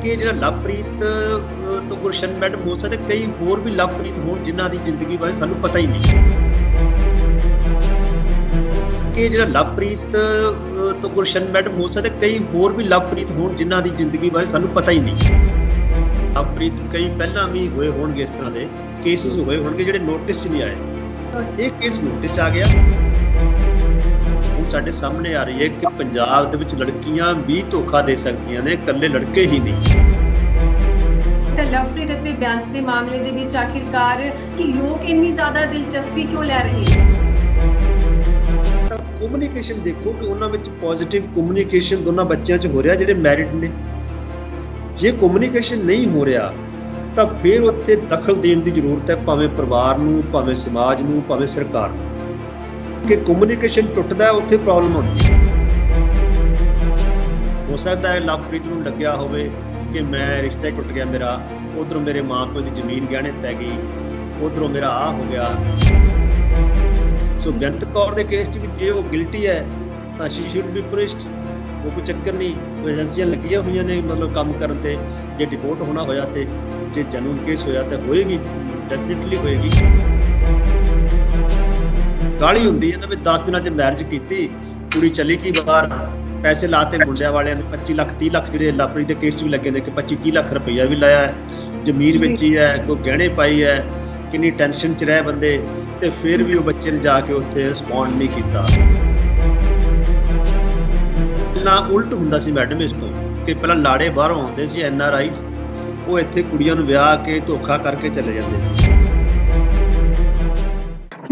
ਕਿ ਜਿਹੜਾ ਲਵਪ੍ਰੀਤ ਤੋਂ ਗੁਰਸ਼ਨ ਮੈਡਮ ਹੋ ਸਕਦੇ, ਕਈ ਹੋਰ ਵੀ ਲਵਪ੍ਰੀਤ ਹੋਣ ਜਿਨ੍ਹਾਂ ਦੀ ਜ਼ਿੰਦਗੀ ਬਾਰੇ ਸਾਨੂੰ ਪਤਾ ਹੀ ਨਹੀਂ। ਕਿ ਜਿਹੜਾ ਲਵਪ੍ਰੀਤ ਤੋਂ ਗੁਰਸ਼ਨ ਮੈਡਮ ਹੋ ਸਕਦੇ, ਕਈ ਹੋਰ ਵੀ ਲਵਪ੍ਰੀਤ ਹੋਣ ਜਿਨ੍ਹਾਂ ਦੀ ਜ਼ਿੰਦਗੀ ਬਾਰੇ ਸਾਨੂੰ ਪਤਾ ਹੀ ਨਹੀਂ। ਲਵਪ੍ਰੀਤ ਕਈ ਪਹਿਲਾਂ ਵੀ ਹੋਏ ਹੋਣਗੇ, ਇਸ ਤਰ੍ਹਾਂ ਦੇ ਕੇਸਿਸ ਹੋਏ ਹੋਣਗੇ ਜਿਹੜੇ ਨੋਟਿਸ 'ਚ ਨਹੀਂ ਆਏ। ਇਹ ਕੇਸ ਨੋਟਿਸ 'ਚ ਆ ਗਿਆ। ਹੁਣ ਸਾਡੇ ਸਾਹਮਣੇ ਆ ਰਹੀ ਹੈ ਕਿ ਪੰਜਾਬ ਦੇ ਵਿੱਚ ਲੜਕੀਆਂ ਵੀ ਧੋਖਾ ਦੇ ਸਕਦੀਆਂ ਨੇ, ਇਕੱਲੇ ਲੜਕੇ ਹੀ ਨਹੀਂ। ਲਵਪ੍ਰੀਤ ਅਤੇ ਬੇਅੰਤ ਦੇ ਮਾਮਲੇ ਦੇ ਵਿੱਚ ਆਖਿਰਕਾਰ ਕਿ ਲੋਕ ਇੰਨੀ ਜ਼ਿਆਦਾ ਦਿਲਚਸਪੀ ਕਿਉਂ ਲੈ ਰਹੇ ਨੇ? ਕਮਿਊਨੀਕੇਸ਼ਨ ਦੇਖੋ ਕਿ ਉਹਨਾਂ ਵਿੱਚ ਪੋਜ਼ਿਟਿਵ ਕਮਿਊਨੀਕੇਸ਼ਨ ਦੋਨਾਂ ਬੱਚਿਆਂ 'ਚ ਹੋ ਰਿਹਾ ਜਿਹੜੇ ਮੈਰਿਡ ਨੇ। ਜੇ ਕਮਿਊਨੀਕੇਸ਼ਨ ਨਹੀਂ ਹੋ ਰਿਹਾ ਤਾਂ ਫਿਰ ਉੱਥੇ ਦਖਲ ਦੇਣ ਦੀ ਜ਼ਰੂਰਤ ਹੈ, ਭਾਵੇਂ ਪਰਿਵਾਰ ਨੂੰ, ਭਾਵੇਂ ਸਮਾਜ ਨੂੰ, ਭਾਵੇਂ ਸਰਕਾਰ ਨੂੰ। ਕਿ ਕਮਿਊਨੀਕੇਸ਼ਨ ਟੁੱਟਦਾ ਹੈ, ਉੱਥੇ ਪ੍ਰੋਬਲਮ ਹੁੰਦੀ ਹੈ। ਹੋ ਸਕਦਾ ਹੈ ਲਵਪ੍ਰੀਤ ਨੂੰ ਲੱਗਿਆ ਹੋਵੇ ਕਿ ਮੈਂ ਰਿਸ਼ਤਾ ਹੀ ਟੁੱਟ ਗਿਆ ਮੇਰਾ, ਉਧਰੋਂ ਮੇਰੇ ਮਾਂ ਪਿਓ ਦੀ ਜ਼ਮੀਨ ਗਹਿਣੇ ਪੈ ਗਈ, ਉਧਰੋਂ ਮੇਰਾ ਆਹ ਹੋ ਗਿਆ। ਸੋ ਬੇਅੰਤ ਕੌਰ ਦੇ ਕੇਸ 'ਚ ਵੀ ਜੇ ਉਹ ਗਿਲਟੀ ਹੈ ਤਾਂ ਸ਼ੀ ਸ਼ੁੱਡ ਬੀ ਪੁਨਿਸ਼ਡ। ਉਹ ਕੋਈ ਚੱਕਰ ਨਹੀਂ, ਏਜੰਸੀਆਂ ਲੱਗੀਆਂ ਹੋਈਆਂ ਨੇ ਮਤਲਬ ਕੰਮ ਕਰਨ ਤੇ। ਜੇ ਡਿਪੋਰਟ ਹੋਣਾ ਹੋਇਆ ਤੇ ਜੇ ਜਨੂਨ ਕੇਸ ਹੋਇਆ ਤਾਂ ਹੋਏਗੀ, ਡੈਫੀਨਿਟਲੀ ਹੋਏਗੀ। ਗਾਲੀ ਹੁੰਦੀ ਹੈ ਨਾ ਵੀ 10 ਦਿਨਾਂ 'ਚ ਮੈਰਿਜ ਕੀਤੀ, ਕੁੜੀ ਚਲੀ ਗਈ ਬਾਹਰ, ਪੈਸੇ ਲਾਤੇ ਮੁੰਡਿਆਂ ਵਾਲਿਆਂ ਨੇ 25 ਲੱਖ 30 ਲੱਖ ਜਿਹੜੇ ਲਵਪ੍ਰੀਤ ਦੇ ਕੇਸ ਵੀ ਲੱਗੇ ਨੇ ਕਿ 25-30 ਲੱਖ ਰੁਪਈਆ ਵੀ ਲਾਇਆ ਹੈ, ਜ਼ਮੀਨ ਵੇਚੀ ਹੈ, ਕੋਈ ਗਹਿਣੇ ਪਾਈ ਹੈ, ਕਿੰਨੀ ਟੈਨਸ਼ਨ 'ਚ ਰਹੇ ਬੰਦੇ, ਤੇ ਫਿਰ ਵੀ ਉਹ ਬੱਚੇ ਨੇ ਜਾ ਕੇ ਉੱਥੇ ਰਿਸਪੌਂਡ ਨਹੀਂ ਕੀਤਾ। ਪਹਿਲਾਂ ਉਲਟ ਹੁੰਦਾ ਸੀ ਮੈਡਮ ਇਸ ਤੋਂ, ਕਿ ਪਹਿਲਾਂ ਲਾੜੇ ਬਾਹਰੋਂ ਆਉਂਦੇ ਸੀ NRI, ਉਹ ਇੱਥੇ ਕੁੜੀਆਂ ਨੂੰ ਵਿਆਹ ਕੇ ਧੋਖਾ ਕਰਕੇ ਚਲੇ ਜਾਂਦੇ ਸੀ।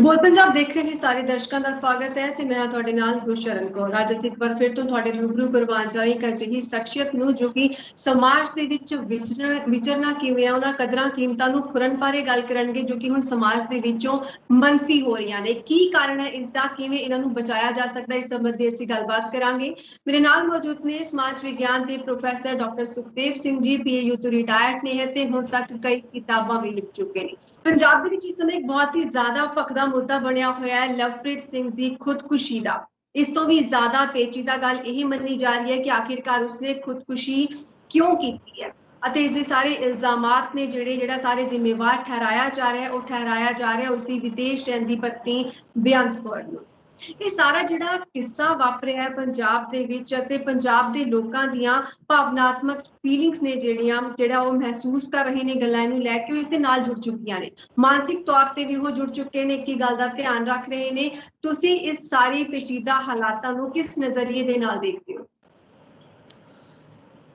ਬੋਲ ਪੰਜਾਬ ਦੇਖ ਰਹੇ ਸਾਰੇ ਦਰਸ਼ਕਾਂ ਦਾ ਸਵਾਗਤ ਹੈ ਤੇ ਮੈਂ ਤੁਹਾਡੇ ਨਾਲ ਗੁਰਸ਼ਰਨ ਕੌਰ। ਅੱਜ ਅਸੀਂ ਇੱਕ ਵਾਰ ਫਿਰ ਤੋਂ ਤੁਹਾਡੇ ਰੂਬਰੂ ਕਰਵਾਉਣ ਜਾ ਰਹੀ ਇੱਕ ਅਜਿਹੀ ਸ਼ਖਸੀਅਤ ਨੂੰ ਜੋ ਕਿ ਸਮਾਜ ਦੇ ਵਿੱਚ ਵਿਚਰਨਾ ਕਿਵੇਂ ਆ, ਉਹਨਾਂ ਕਦਰਾਂ ਕੀਮਤਾਂ ਨੂੰ ਖੁਰਨ ਬਾਰੇ ਗੱਲ ਕਰਨਗੇ ਜੋ ਕਿ ਹੁਣ ਸਮਾਜ ਦੇ ਵਿੱਚੋਂ ਮੰਨਫੀ ਹੋ ਰਹੀਆਂ ਨੇ। ਕੀ ਕਾਰਨ ਹੈ ਇਸ ਦਾ, ਕਿਵੇਂ ਇਹਨਾਂ ਨੂੰ ਬਚਾਇਆ ਜਾ ਸਕਦਾ, ਇਸ ਸੰਬੰਧੀ ਅਸੀਂ ਗੱਲਬਾਤ ਕਰਾਂਗੇ। ਮੇਰੇ ਨਾਲ ਮੌਜੂਦ ਨੇ ਸਮਾਜ ਵਿਗਿਆਨ ਦੇ professor doctor Sukhdev Singh ji, PAU ਤੋਂ ਰਿਟਾਇਰਡ ਨੇ ਤੇ ਹੁਣ ਤੱਕ ਕਈ ਕਿਤਾਬਾਂ ਵੀ ਲਿਖ ਚੁੱਕੇ ਨੇ। ਪੰਜਾਬ ਦੇ ਵਿੱਚ ਇਸ ਸਮੇਂ ਇੱਕ ਬਹੁਤ ਹੀ ਜ਼ਿਆਦਾ ਭਖਦਾ ਮੁੱਦਾ ਬਣਿਆ ਹੋਇਆ ਹੈ ਲਵਪ੍ਰੀਤ ਸਿੰਘ ਦੀ ਖੁਦਕੁਸ਼ੀ ਦਾ। ਇਸ ਤੋਂ ਵੀ ਜ਼ਿਆਦਾ ਪੇਚੀਦਾ ਗੱਲ ਇਹ ਮੰਨੀ ਜਾ ਰਹੀ ਹੈ ਕਿ ਆਖਿਰਕਾਰ ਉਸਨੇ ਖੁਦਕੁਸ਼ੀ ਕਿਉਂ ਕੀਤੀ ਹੈ ਅਤੇ ਇਸ ਦੇ ਸਾਰੇ ਇਲਜ਼ਾਮਾਤ ਨੇ ਜਿਹੜਾ ਸਾਰੇ ਜ਼ਿੰਮੇਵਾਰ ਠਹਿਰਾਇਆ ਜਾ ਰਿਹਾ ਹੈ, ਉਹ ਠਹਿਰਾਇਆ ਜਾ ਰਿਹਾ ਉਸਦੀ ਵਿਦੇਸ਼ ਰਹਿੰਦੀ ਪਤਨੀ ਬੇਅੰਤ ਕੌਰ ਨੂੰ। ਇਹ ਸਾਰਾ ਜਿਹੜਾ ਕਿੱਸਾ ਵਾਪਰਿਆ ਹੈ ਪੰਜਾਬ ਦੇ ਵਿੱਚ ਅਤੇ ਪੰਜਾਬ ਦੇ ਲੋਕਾਂ ਦੀਆਂ ਭਾਵਨਾਤਮਕ ਫੀਲਿੰਗਸ ਨੇ ਜਿਹੜਾ ਉਹ ਮਹਿਸੂਸ ਕਰ ਰਹੇ ਨੇ ਗੱਲਾਂ ਨੂੰ ਲੈ ਕੇ, ਉਹ ਇਸ ਦੇ ਨਾਲ ਜੁੜ ਚੁੱਕੀਆਂ ਨੇ। ਮਾਨਸਿਕ ਤੌਰ ਤੇ ਵੀ ਉਹ ਜੁੜ ਚੁੱਕੇ ਨੇ, ਇੱਕ ਗੱਲ ਦਾ ਧਿਆਨ ਰੱਖ ਰਹੇ ਨੇ। ਤੁਸੀਂ ਇਸ ਸਾਰੀ ਪੇਚੀਦਾ ਹਾਲਾਤਾਂ ਨੂੰ ਕਿਸ ਨਜ਼ਰੀਏ ਦੇ ਨਾਲ ਦੇਖਦੇ ਹੋ?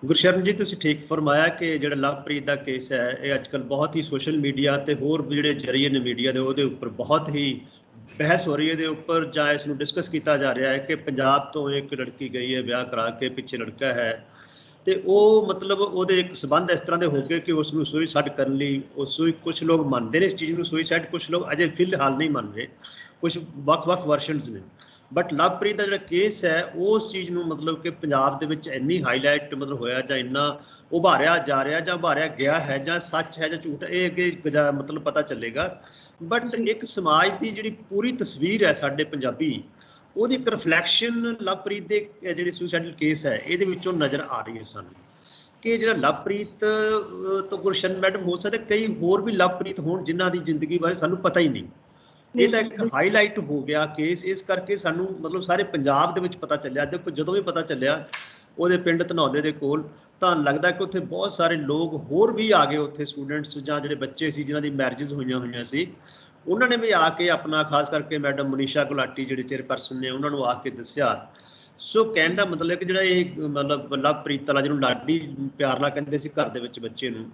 ਗੁਰਸ਼ਰਨ ਜੀ, ਤੁਸੀਂ ਠੀਕ ਫਰਮਾਇਆ ਕਿ ਜਿਹੜਾ ਲਵਪ੍ਰੀਤ ਦਾ ਕੇਸ ਹੈ ਇਹ ਅੱਜ ਕੱਲ੍ਹ ਬਹੁਤ ਹੀ ਸੋਸ਼ਲ ਮੀਡੀਆ ਤੇ ਹੋਰ ਜਿਹੜੇ ਜ਼ਰੀਏ ਨੇ ਮੀਡੀਆ ਦੇ, ਉਹਦੇ ਉੱਪਰ ਬਹੁਤ ਹੀ ਬਹਿਸ ਹੋ ਰਹੀ ਹੈ ਇਹਦੇ ਉੱਪਰ, ਜਾਂ ਇਸ ਨੂੰ ਡਿਸਕਸ ਕੀਤਾ ਜਾ ਰਿਹਾ ਹੈ ਕਿ ਪੰਜਾਬ ਤੋਂ ਇੱਕ ਲੜਕੀ ਗਈ ਹੈ ਵਿਆਹ ਕਰਾ ਕੇ, ਪਿੱਛੇ ਲੜਕਾ ਹੈ, ਤੇ ਉਹ ਮਤਲਬ ਉਹਦੇ ਇੱਕ ਸਬੰਧ ਇਸ ਤਰ੍ਹਾਂ ਦੇ ਹੋ ਗਏ ਕਿ ਉਸ ਨੂੰ ਸੁਈਸਾਈਡ ਕਰਨ ਲਈ ਕੁਝ ਲੋਕ ਮੰਨਦੇ ਨੇ ਇਸ ਚੀਜ਼ ਨੂੰ ਸੁਈਸਾਈਡ, ਕੁਝ ਲੋਕ ਅਜੇ ਫਿਲਹਾਲ ਨਹੀਂ ਮੰਨ ਰਹੇ, ਕੁਝ ਵੱਖ-ਵੱਖ ਵਰਸ਼ਨਸ ਨੇ। ਬਟ ਲਵਪ੍ਰੀਤ ਦਾ ਜਿਹੜਾ ਕੇਸ ਹੈ ਉਸ ਚੀਜ਼ ਨੂੰ ਮਤਲਬ ਕਿ ਪੰਜਾਬ ਦੇ ਵਿੱਚ ਇੰਨੀ ਹਾਈਲਾਈਟ ਮਤਲਬ ਹੋਇਆ, ਜਾਂ ਇੰਨਾ ਉਭਾਰਿਆ ਜਾ ਰਿਹਾ, ਜਾਂ ਉਭਾਰਿਆ ਗਿਆ ਹੈ, ਜਾਂ ਸੱਚ ਹੈ ਜਾਂ ਝੂਠ, ਇਹ ਅੱਗੇ ਮਤਲਬ ਪਤਾ ਚੱਲੇਗਾ। ਬਟ ਇੱਕ ਸਮਾਜ ਦੀ ਜਿਹੜੀ ਪੂਰੀ ਤਸਵੀਰ ਹੈ ਸਾਡੇ ਪੰਜਾਬੀ, ਉਹਦੀ ਇੱਕ ਰਿਫਲੈਕਸ਼ਨ ਲਵਪ੍ਰੀਤ ਦੇ ਜਿਹੜੇ ਸੁਸਾਈਡਲ ਕੇਸ ਹੈ ਇਹਦੇ ਵਿੱਚੋਂ ਨਜ਼ਰ ਆ ਰਹੀ ਹੈ ਸਾਨੂੰ। ਕਿ ਜਿਹੜਾ ਲਵਪ੍ਰੀਤ ਤੋਂ ਗੁਰਸ਼ਨ ਮੈਡਮ ਹੋ ਸਕਦੇ, ਕਈ ਹੋਰ ਵੀ ਲਵਪ੍ਰੀਤ ਹੋਣ ਜਿਨ੍ਹਾਂ ਦੀ ਜ਼ਿੰਦਗੀ ਬਾਰੇ ਸਾਨੂੰ ਪਤਾ ਹੀ ਨਹੀਂ। ਇਹ ਤਾਂ ਇੱਕ ਹਾਈਲਾਈਟ ਹੋ ਗਿਆ ਕੇਸ, ਇਸ ਕਰਕੇ ਸਾਨੂੰ ਮਤਲਬ ਸਾਰੇ ਪੰਜਾਬ ਦੇ ਵਿੱਚ ਪਤਾ ਚੱਲਿਆ। ਦੇਖੋ ਜਦੋਂ ਵੀ ਪਤਾ ਚੱਲਿਆ ਉਹਦੇ ਪਿੰਡ ਧਨੌਲੇ ਦੇ ਕੋਲ, ਤਾਂ ਲੱਗਦਾ ਕਿ ਉੱਥੇ ਬਹੁਤ ਸਾਰੇ ਲੋਕ ਹੋਰ ਵੀ ਆ ਗਏ, ਉੱਥੇ ਸਟੂਡੈਂਟਸ ਜਾਂ ਜਿਹੜੇ ਬੱਚੇ ਸੀ ਜਿਨ੍ਹਾਂ ਦੀ ਮੈਰਿਜਸ ਹੋਈਆਂ ਸੀ, ਉਹਨਾਂ ਨੇ ਵੀ ਆ ਕੇ ਆਪਣਾ, ਖਾਸ ਕਰਕੇ ਮੈਡਮ ਮਨੀਸ਼ਾ ਗੁਲਾਟੀ ਜਿਹੜੇ ਚੇਅਰਪਰਸਨ ਨੇ, ਉਹਨਾਂ ਨੂੰ ਆ ਕੇ ਦੱਸਿਆ। ਸੋ ਕਹਿਣ ਦਾ ਮਤਲਬ ਕਿ ਜਿਹੜਾ ਇਹ ਮਤਲਬ ਲਵਪ੍ਰੀਤ ਵਾਲਾ ਜਿਹਨੂੰ ਲਾਡੀ ਪਿਆਰ ਨਾਲ ਕਹਿੰਦੇ ਸੀ ਘਰ ਦੇ ਵਿੱਚ ਬੱਚੇ ਨੂੰ,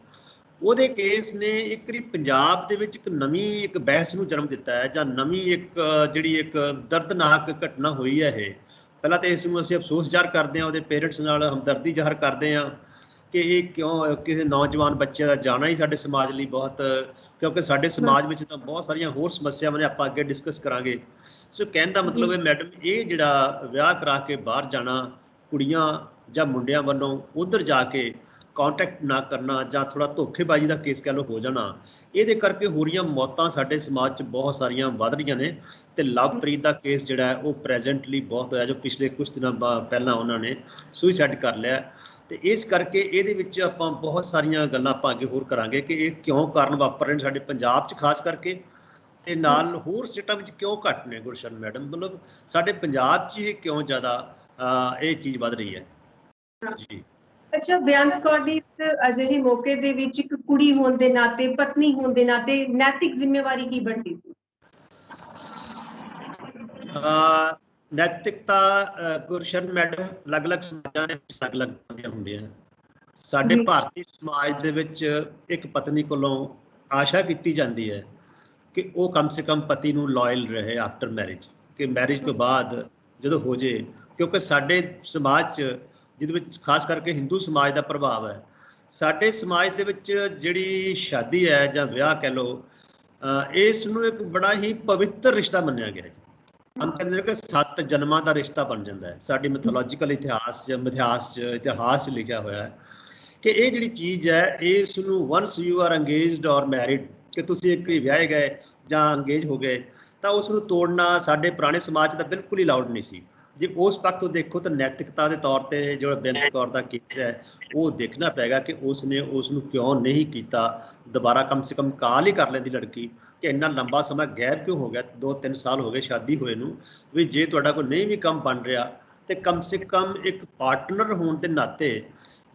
ਉਹਦੇ ਕੇਸ ਨੇ ਇੱਕ ਪੰਜਾਬ ਦੇ ਵਿੱਚ ਇੱਕ ਨਵੀਂ ਇੱਕ ਬਹਿਸ ਨੂੰ ਜਨਮ ਦਿੱਤਾ ਹੈ, ਜਾਂ ਨਵੀਂ ਇੱਕ ਜਿਹੜੀ ਇੱਕ ਦਰਦਨਾਕ ਘਟਨਾ ਹੋਈ ਹੈ। ਇਹ ਪਹਿਲਾਂ ਤਾਂ ਇਸ ਨੂੰ ਅਸੀਂ ਅਫਸੋਸ ਜ਼ਾਹਰ ਕਰਦੇ ਹਾਂ, ਉਹਦੇ ਪੇਰੈਂਟਸ ਨਾਲ ਹਮਦਰਦੀ ਜ਼ਾਹਰ ਕਰਦੇ ਹਾਂ ਕਿ ਇਹ ਕਿਉਂ ਕਿਸੇ ਨੌਜਵਾਨ ਬੱਚੇ ਦਾ ਜਾਣਾ ਹੀ ਸਾਡੇ ਸਮਾਜ ਲਈ ਬਹੁਤ, ਕਿਉਂਕਿ ਸਾਡੇ ਸਮਾਜ ਵਿੱਚ ਤਾਂ ਬਹੁਤ ਸਾਰੀਆਂ ਹੋਰ ਸਮੱਸਿਆਵਾਂ ਨੇ, ਆਪਾਂ ਅੱਗੇ ਡਿਸਕਸ ਕਰਾਂਗੇ। ਸੋ ਕਹਿਣ ਦਾ ਮਤਲਬ ਹੈ ਮੈਡਮ, ਇਹ ਜਿਹੜਾ ਵਿਆਹ ਕਰਾ ਕੇ ਬਾਹਰ ਜਾਣਾ ਕੁੜੀਆਂ ਜਾਂ ਮੁੰਡਿਆਂ ਵੱਲੋਂ, ਉੱਧਰ ਜਾ ਕੇ ਕਾਂਟੈਕਟ ਨਾ ਕਰਨਾ, ਜਾਂ ਥੋੜ੍ਹਾ ਧੋਖੇਬਾਜ਼ੀ ਦਾ ਕੇਸ ਕਹਿ ਲਓ ਹੋ ਜਾਣਾ, ਇਹਦੇ ਕਰਕੇ ਹੋ ਰਹੀਆਂ ਮੌਤਾਂ ਸਾਡੇ ਸਮਾਜ 'ਚ ਬਹੁਤ ਸਾਰੀਆਂ ਵੱਧ ਰਹੀਆਂ ਨੇ। ਅਤੇ ਲਵਪ੍ਰੀਤ ਦਾ ਕੇਸ ਜਿਹੜਾ ਹੈ ਉਹ ਪ੍ਰੈਜੈਂਟਲੀ ਬਹੁਤ ਹੋਇਆ, ਜੋ ਪਿਛਲੇ ਕੁਛ ਦਿਨਾਂ ਪਹਿਲਾਂ ਉਹਨਾਂ ਨੇ ਸੁਈਸਾਈਡ ਕਰ ਲਿਆ। ਤੇ ਇਸ ਕਰਕੇ ਇਹਦੇ ਵਿੱਚ ਆਪਾਂ ਬਹੁਤ ਸਾਰੀਆਂ ਗੱਲਾਂ ਆਪਾਂ ਅੱਗੇ ਹੋਰ ਕਰਾਂਗੇ ਕਿ ਇਹ ਕਿਉਂ ਕਾਰਨ ਵਾਪਰ ਰਹੇ ਨੇ ਸਾਡੇ ਪੰਜਾਬ 'ਚ ਖਾਸ ਕਰਕੇ, ਤੇ ਨਾਲ ਹੋਰ ਸਟੇਟਾਂ ਵਿੱਚ ਕਿਉਂ ਘੱਟ ਨੇ ਗੁਰਸ਼ਰਨ ਮੈਡਮ, ਮਤਲਬ ਸਾਡੇ ਪੰਜਾਬ 'ਚ ਇਹ ਕਿਉਂ ਜ਼ਿਆਦਾ ਇਹ ਚੀਜ਼ ਵੱਧ ਰਹੀ ਹੈ ਜੀ। ਅੱਛਾ, ਬੇਅੰਤ ਕੌਰ ਦੀ ਅਜਿਹੇ ਮੌਕੇ ਦੇ ਵਿੱਚ ਇੱਕ ਕੁੜੀ ਹੋਣ ਦੇ ਨਾਤੇ, ਪਤਨੀ ਹੋਣ ਦੇ ਨਾਤੇ ਨੈਤਿਕ ਜ਼ਿੰਮੇਵਾਰੀ ਕੀ ਬਣਦੀ ਸੀ? ਨੈਤਿਕਤਾ ਗੁਰਸ਼ਰਨ ਮੈਡਮ ਅਲੱਗ-ਅਲੱਗ ਸਮਾਜਾਂ ਦੇ ਵਿੱਚ ਅਲੱਗ-ਅਲੱਗ ਹੁੰਦੀਆਂ ਹਨ। ਸਾਡੇ ਭਾਰਤੀ ਸਮਾਜ ਦੇ ਵਿੱਚ ਇੱਕ ਪਤਨੀ ਕੋਲੋਂ ਆਸ਼ਾ ਕੀਤੀ ਜਾਂਦੀ ਹੈ ਕਿ ਉਹ ਕਮ ਸੇ ਕਮ ਪਤੀ ਨੂੰ ਲਾਇਲ ਰਹੇ ਆਫਟਰ ਮੈਰਿਜ, ਕਿ ਮੈਰਿਜ ਤੋਂ ਬਾਅਦ ਜਦੋਂ ਹੋ ਜੇ, ਕਿਉਂਕਿ ਸਾਡੇ ਸਮਾਜ 'ਚ ਜਿਹਦੇ ਵਿੱਚ ਖਾਸ ਕਰਕੇ ਹਿੰਦੂ ਸਮਾਜ ਦਾ ਪ੍ਰਭਾਵ ਹੈ, ਸਾਡੇ ਸਮਾਜ ਦੇ ਵਿੱਚ ਜਿਹੜੀ ਸ਼ਾਦੀ ਹੈ ਜਾਂ ਵਿਆਹ ਕਹਿ ਲਓ, ਇਸ ਨੂੰ ਇੱਕ ਬੜਾ ਹੀ ਪਵਿੱਤਰ ਰਿਸ਼ਤਾ ਮੰਨਿਆ ਗਿਆ ਹੈ। ਹਮ ਕਹਿੰਦੇ ਨੇ ਕਿ 7 ਜਨਮਾਂ ਦਾ ਰਿਸ਼ਤਾ ਬਣ ਜਾਂਦਾ ਹੈ। ਸਾਡੀ ਮਿਥੋਲੋਜੀਕਲ ਇਤਿਹਾਸ 'ਚ ਲਿਖਿਆ ਹੋਇਆ ਹੈ ਕਿ ਇਹ ਜਿਹੜੀ ਚੀਜ਼ ਹੈ, ਇਸ ਨੂੰ ਵਨਸ ਯੂ ਆਰ ਅੰਗੇਜਡ ਔਰ ਮੈਰਿਡ, ਕਿ ਤੁਸੀਂ ਇੱਕ ਹੀ ਵਿਆਹੇ ਗਏ ਜਾਂ ਅੰਗੇਜ ਹੋ ਗਏ, ਤਾਂ ਉਸ ਨੂੰ ਤੋੜਨਾ ਸਾਡੇ ਪੁਰਾਣੇ ਸਮਾਜ 'ਚ ਤਾਂ ਬਿਲਕੁਲ ਹੀ ਅਲਾਉਡ ਨਹੀਂ ਸੀ। ਜੇ ਉਸ ਪੱਖ ਤੋਂ ਦੇਖੋ ਤਾਂ ਨੈਤਿਕਤਾ ਦੇ ਤੌਰ ਤੇ ਜਿਹੜਾ ਬੇਅੰਤ ਕੌਰ ਦਾ ਕੇਸ ਹੈ, ਉਹ ਦੇਖਣਾ ਪਏਗਾ ਕਿ ਉਸਨੇ ਉਸ ਨੂੰ ਕਿਉਂ ਨਹੀਂ ਕੀਤਾ ਦੁਬਾਰਾ, ਕਮ ਸੇ ਕਮ ਕਾਲ ਹੀ ਕਰ ਲੈਂਦੀ ਲੜਕੀ, ਕਿ ਇੰਨਾ ਲੰਬਾ ਸਮਾਂ ਗੈਪ ਕਿਉਂ ਹੋ ਗਿਆ, 2-3 ਸਾਲ ਹੋ ਗਏ ਸ਼ਾਦੀ ਹੋਏ ਨੂੰ, ਵੀ ਜੇ ਤੁਹਾਡਾ ਕੋਈ ਨਹੀਂ ਵੀ ਕੰਮ ਬਣ ਰਿਹਾ ਤੇ ਕਮ ਸੇ ਕਮ ਇੱਕ ਪਾਰਟਨਰ ਹੋਣ ਦੇ ਨਾਤੇ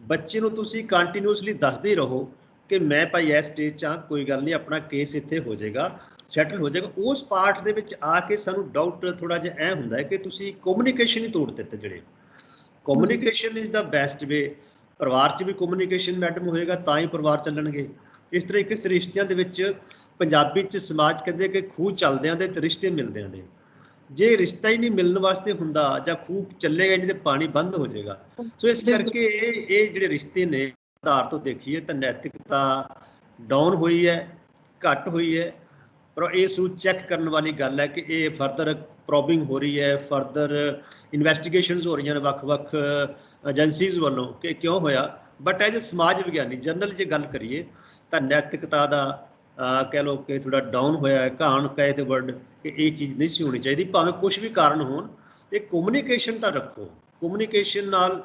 ਬੱਚੇ ਨੂੰ ਤੁਸੀਂ ਕੰਟੀਨਿਊਸਲੀ ਦੱਸਦੇ ਹੀ ਰਹੋ ਕਿ ਮੈਂ ਭਾਈ ਇਸ ਸਟੇਜ 'ਚ ਹਾਂ, ਕੋਈ ਗੱਲ ਨਹੀਂ, ਆਪਣਾ ਕੇਸ ਇੱਥੇ ਹੋ ਜਾਏਗਾ, ਸੈਟਲ ਹੋ ਜਾਏਗਾ। ਉਸ ਪਾਰਟ ਦੇ ਵਿੱਚ ਆ ਕੇ ਸਾਨੂੰ ਡਾਊਟ ਥੋੜਾ ਜਿਹਾ ਇਹ ਹੁੰਦਾ ਹੈ ਕਿ ਤੁਸੀਂ ਕਮਿਊਨੀਕੇਸ਼ਨ ਹੀ ਤੋੜ ਦਿੱਤੇ। ਜਿਹੜੇ communication is the best way. ਪਰਿਵਾਰ 'ਚ ਵੀ ਕਮਿਊਨੀਕੇਸ਼ਨ ਮੈਡਮ ਹੋਏਗਾ ਤਾਂ ਹੀ ਪਰਿਵਾਰ ਚੱਲਣਗੇ। ਇਸ ਤਰ੍ਹਾਂ ਕਿਸ ਰਿਸ਼ਤਿਆਂ ਦੇ ਵਿੱਚ ਪੰਜਾਬੀ 'ਚ ਸਮਾਜ ਕਹਿੰਦੇ ਕਿ ਖੂਹ ਚੱਲਦਿਆਂ ਦੇ ਤੇ ਰਿਸ਼ਤੇ ਮਿਲਦਿਆਂ ਦੇ, ਜੇ ਰਿਸ਼ਤਾ ਹੀ ਨਹੀਂ ਮਿਲਣ ਵਾਸਤੇ ਹੁੰਦਾ ਜਾਂ ਖੂਹ ਚੱਲੇਗਾ ਨਹੀਂ ਤੇ ਪਾਣੀ ਬੰਦ ਹੋ ਜਾਏਗਾ। ਸੋ ਇਸ ਕਰਕੇ ਇਹ ਜਿਹੜੇ ਰਿਸ਼ਤੇ ਨੇ ਆਧਾਰ ਤੋਂ ਦੇਖੀਏ ਤਾਂ ਨੈਤਿਕਤਾ ਡਾਊਨ ਹੋਈ ਹੈ, ਘੱਟ ਹੋਈ ਹੈ। ਪਰ ਇਸ ਨੂੰ ਚੈੱਕ ਕਰਨ ਵਾਲੀ ਗੱਲ ਹੈ ਕਿ ਇਹ ਫਰਦਰ ਪ੍ਰੋਬਿੰਗ ਹੋ ਰਹੀ ਹੈ, ਫਰਦਰ ਇਨਵੈਸਟੀਗੇਸ਼ਨਸ ਹੋ ਰਹੀਆਂ ਨੇ ਵੱਖ-ਵੱਖ ਏਜੰਸੀਜ਼ ਵੱਲੋਂ ਕਿ ਕਿਉਂ ਹੋਇਆ। ਬਟ ਐਜ਼ ਏ ਸਮਾਜ ਵਿਗਿਆਨੀ ਜਨਰਲ ਜੇ ਗੱਲ ਕਰੀਏ ਤਾਂ ਨੈਤਿਕਤਾ ਦਾ ਕਹਿ ਲਓ ਕਿ ਥੋੜਾ ਡਾਊਨ ਹੋਇਆ ਹੈ। ਘਾਣ ਕਹੇ ਤੇ ਵਰਡ ਕਿ ਇਹ ਚੀਜ਼ ਨਹੀਂ ਸੀ ਹੋਣੀ ਚਾਹੀਦੀ, ਭਾਵੇਂ ਕੁਛ ਵੀ ਕਾਰਨ ਹੋਣ। ਇਹ ਕਮਿਊਨੀਕੇਸ਼ਨ ਤਾਂ ਰੱਖੋ, ਕਮਿਊਨੀਕੇਸ਼ਨ ਨਾਲ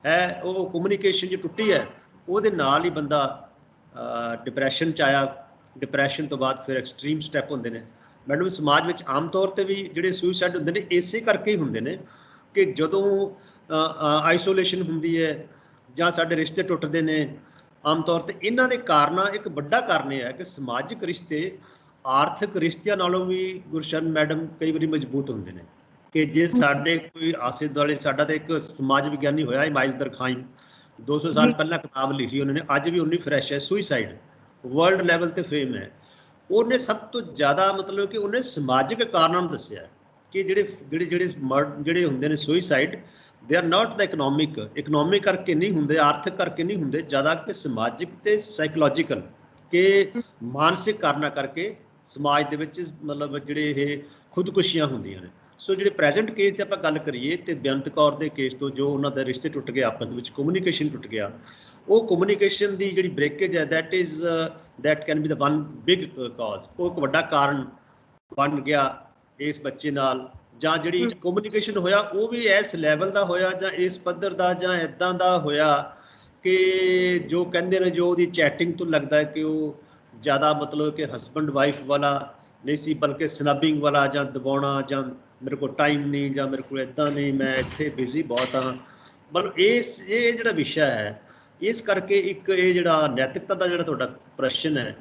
ਹੈ, ਉਹ ਕਮਿਊਨੀਕੇਸ਼ਨ ਜੇ ਟੁੱਟੀ ਹੈ ਉਹਦੇ ਨਾਲ ਹੀ ਬੰਦਾ ਡਿਪਰੈਸ਼ਨ 'ਚ ਆਇਆ। ਡਿਪਰੈਸ਼ਨ ਤੋਂ ਬਾਅਦ ਫਿਰ ਐਕਸਟ੍ਰੀਮ ਸਟੈਪ ਹੁੰਦੇ ਨੇ ਮੈਡਮ। ਸਮਾਜ ਵਿੱਚ ਆਮ ਤੌਰ 'ਤੇ ਵੀ ਜਿਹੜੇ ਸੁਸਾਈਡ ਹੁੰਦੇ ਨੇ ਇਸੇ ਕਰਕੇ ਹੀ ਹੁੰਦੇ ਨੇ ਕਿ ਜਦੋਂ ਆਈਸੋਲੇਸ਼ਨ ਹੁੰਦੀ ਹੈ ਜਾਂ ਸਾਡੇ ਰਿਸ਼ਤੇ ਟੁੱਟਦੇ ਨੇ। ਆਮ ਤੌਰ 'ਤੇ ਇਹਨਾਂ ਦੇ ਕਾਰਨਾਂ ਇੱਕ ਵੱਡਾ ਕਾਰਨ ਇਹ ਹੈ ਕਿ ਸਮਾਜਿਕ ਰਿਸ਼ਤੇ ਆਰਥਿਕ ਰਿਸ਼ਤਿਆਂ ਨਾਲੋਂ ਵੀ ਗੁਰਸ਼ਰਨ ਮੈਡਮ ਕਈ ਵਾਰੀ ਮਜ਼ਬੂਤ ਹੁੰਦੇ ਨੇ। ਕਿ ਜੇ ਸਾਡੇ ਕੋਈ ਆਸੇ ਦੁਆਲੇ, ਸਾਡਾ ਤਾਂ ਇੱਕ ਸਮਾਜ ਵਿਗਿਆਨੀ ਹੋਇਆ ਇਮਾਇਲ ਦਰਖਾਈਮ, 200 ਸਾਲ ਪਹਿਲਾਂ ਕਿਤਾਬ ਲਿਖੀ ਉਹਨਾਂ ਨੇ, ਅੱਜ ਵੀ ਉਨੀ ਫਰੈਸ਼ ਹੈ। ਸੁਸਾਈਡ ਵਰਲਡ ਲੈਵਲ ਤੇ ਫੇਮ ਹੈ। ਉਹਨੇ ਸਭ ਤੋਂ ਜ਼ਿਆਦਾ ਮਤਲਬ ਕਿ ਉਹਨੇ ਸਮਾਜਿਕ ਕਾਰਨਾਂ ਨੂੰ ਦੱਸਿਆ ਕਿ ਜਿਹੜੇ ਹੁੰਦੇ ਨੇ suicide, they are not the economic ਕਰਕੇ ਨਹੀਂ ਹੁੰਦੇ, ਆਰਥਿਕ ਕਰਕੇ ਨਹੀਂ ਹੁੰਦੇ, ਜ਼ਿਆਦਾ ਕਿ ਸਮਾਜਿਕ ਤੇ ਸਾਈਕੋਲੋਜੀਕਲ, ਕਿ ਮਾਨਸਿਕ ਕਾਰਨਾਂ ਕਰਕੇ ਸਮਾਜ ਦੇ ਵਿੱਚ ਮਤਲਬ ਜਿਹੜੇ ਇਹ ਖੁਦਕੁਸ਼ੀਆਂ ਹੁੰਦੀਆਂ ਨੇ। ਸੋ ਜਿਹੜੇ ਪ੍ਰੈਜ਼ੈਂਟ ਕੇਸ ਦੀ ਆਪਾਂ ਗੱਲ ਕਰੀਏ ਤੇ ਬੇਅੰਤ ਕੌਰ ਦੇ ਕੇਸ ਤੋਂ ਜੋ ਉਹਨਾਂ ਦਾ ਰਿਸ਼ਤੇ ਟੁੱਟ ਗਏ, ਆਪਸ ਦੇ ਵਿੱਚ ਕਮਿਊਨੀਕੇਸ਼ਨ ਟੁੱਟ ਗਿਆ, ਉਹ ਕਮਿਊਨੀਕੇਸ਼ਨ ਦੀ ਜਿਹੜੀ ਬ੍ਰੇਕੇਜ ਹੈ that can be the one big cause, ਉਹ ਇੱਕ ਵੱਡਾ ਕਾਰਨ ਬਣ ਗਿਆ ਇਸ ਬੱਚੇ ਨਾਲ। ਜਾਂ ਜਿਹੜੀ ਕਮਿਊਨੀਕੇਸ਼ਨ ਹੋਇਆ ਉਹ ਵੀ ਇਸ ਲੈਵਲ ਦਾ ਹੋਇਆ ਜਾਂ ਇਸ ਪੱਧਰ ਦਾ ਜਾਂ ਇੱਦਾਂ ਦਾ ਹੋਇਆ ਕਿ ਜੋ ਕਹਿੰਦੇ ਨੇ, ਜੋ ਉਹਦੀ ਚੈਟਿੰਗ ਤੋਂ ਲੱਗਦਾ ਹੈ ਕਿ ਉਹ ਜ਼ਿਆਦਾ ਮਤਲਬ ਕਿ ਹਸਬੈਂਡ ਵਾਈਫ ਵਾਲਾ ਨਹੀਂ ਸੀ, ਬਲਕਿ ਸਨੱਬਿੰਗ ਵਾਲਾ ਜਾਂ ਦਬਾਉਣਾ, ਜਾਂ ਮੇਰੇ ਕੋਲ ਟਾਈਮ ਨਹੀਂ, ਜਾਂ ਮੇਰੇ ਕੋਲ ਇੱਦਾਂ ਨਹੀਂ, ਮੈਂ ਇੱਥੇ ਬਿਜ਼ੀ ਬਹੁਤ ਹਾਂ। ਮਤਲਬ ਇਹ ਜਿਹੜਾ ਵਿਸ਼ਾ ਹੈ, ਇਸ ਕਰਕੇ ਇੱਕ ਇਹ ਜਿਹੜਾ ਨੈਤਿਕਤਾ ਦਾ ਜਿਹੜਾ ਤੁਹਾਡਾ ਪ੍ਰਸ਼ਨ ਹੈ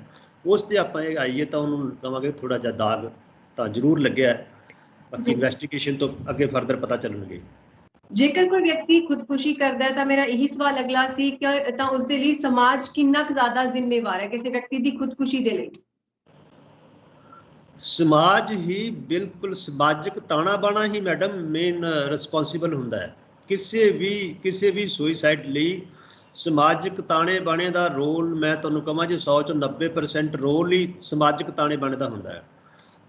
ਉਸ 'ਤੇ ਆਪਾਂ ਇਹ ਆਈਏ ਤਾਂ ਉਹਨੂੰ ਕਹਾਂਗੇ ਥੋੜ੍ਹਾ ਜਿਹਾ ਦਾਗ ਤਾਂ ਜ਼ਰੂਰ ਲੱਗਿਆ। ਬਾਕੀ ਇਨਵੈਸਟੀਗੇਸ਼ਨ ਤੋਂ ਅੱਗੇ ਫਰਦਰ ਪਤਾ ਚੱਲਣਗੇ। ਜੇਕਰ ਕੋਈ ਵਿਅਕਤੀ ਖੁਦਕੁਸ਼ੀ ਕਰਦਾ ਹੈ ਤਾਂ ਮੇਰਾ ਇਹੀ ਸਵਾਲ ਅਗਲਾ ਸੀ ਕਿ ਤਾਂ ਉਸ ਦੇ ਲਈ ਸਮਾਜ ਕਿੰਨਾ ਕੁ ਜ਼ਿਆਦਾ ਜ਼ਿੰਮੇਵਾਰ ਹੈ ਕਿਸੇ ਵਿਅਕਤੀ ਦੀ ਖੁਦਕੁਸ਼ੀ ਦੇ ਲਈ? ਸਮਾਜ ਹੀ ਬਿਲਕੁਲ, ਸਮਾਜਿਕ ਤਾਣਾ ਬਾਣਾ ਹੀ ਮੈਡਮ ਮੇਨ ਰਿਸਪੌਂਸੀਬਲ ਹੁੰਦਾ ਹੈ ਕਿਸੇ ਵੀ ਸੁਸਾਈਡ ਲਈ। ਸਮਾਜਿਕ ਤਾਣੇ ਬਾਣੇ ਦਾ ਰੋਲ ਮੈਂ ਤੁਹਾਨੂੰ ਕਹਾਂ ਜੇ 100 ਚੋਂ 90% ਰੋਲ ਹੀ ਸਮਾਜਿਕ ਤਾਣੇ ਬਾਣੇ ਦਾ ਹੁੰਦਾ ਹੈ।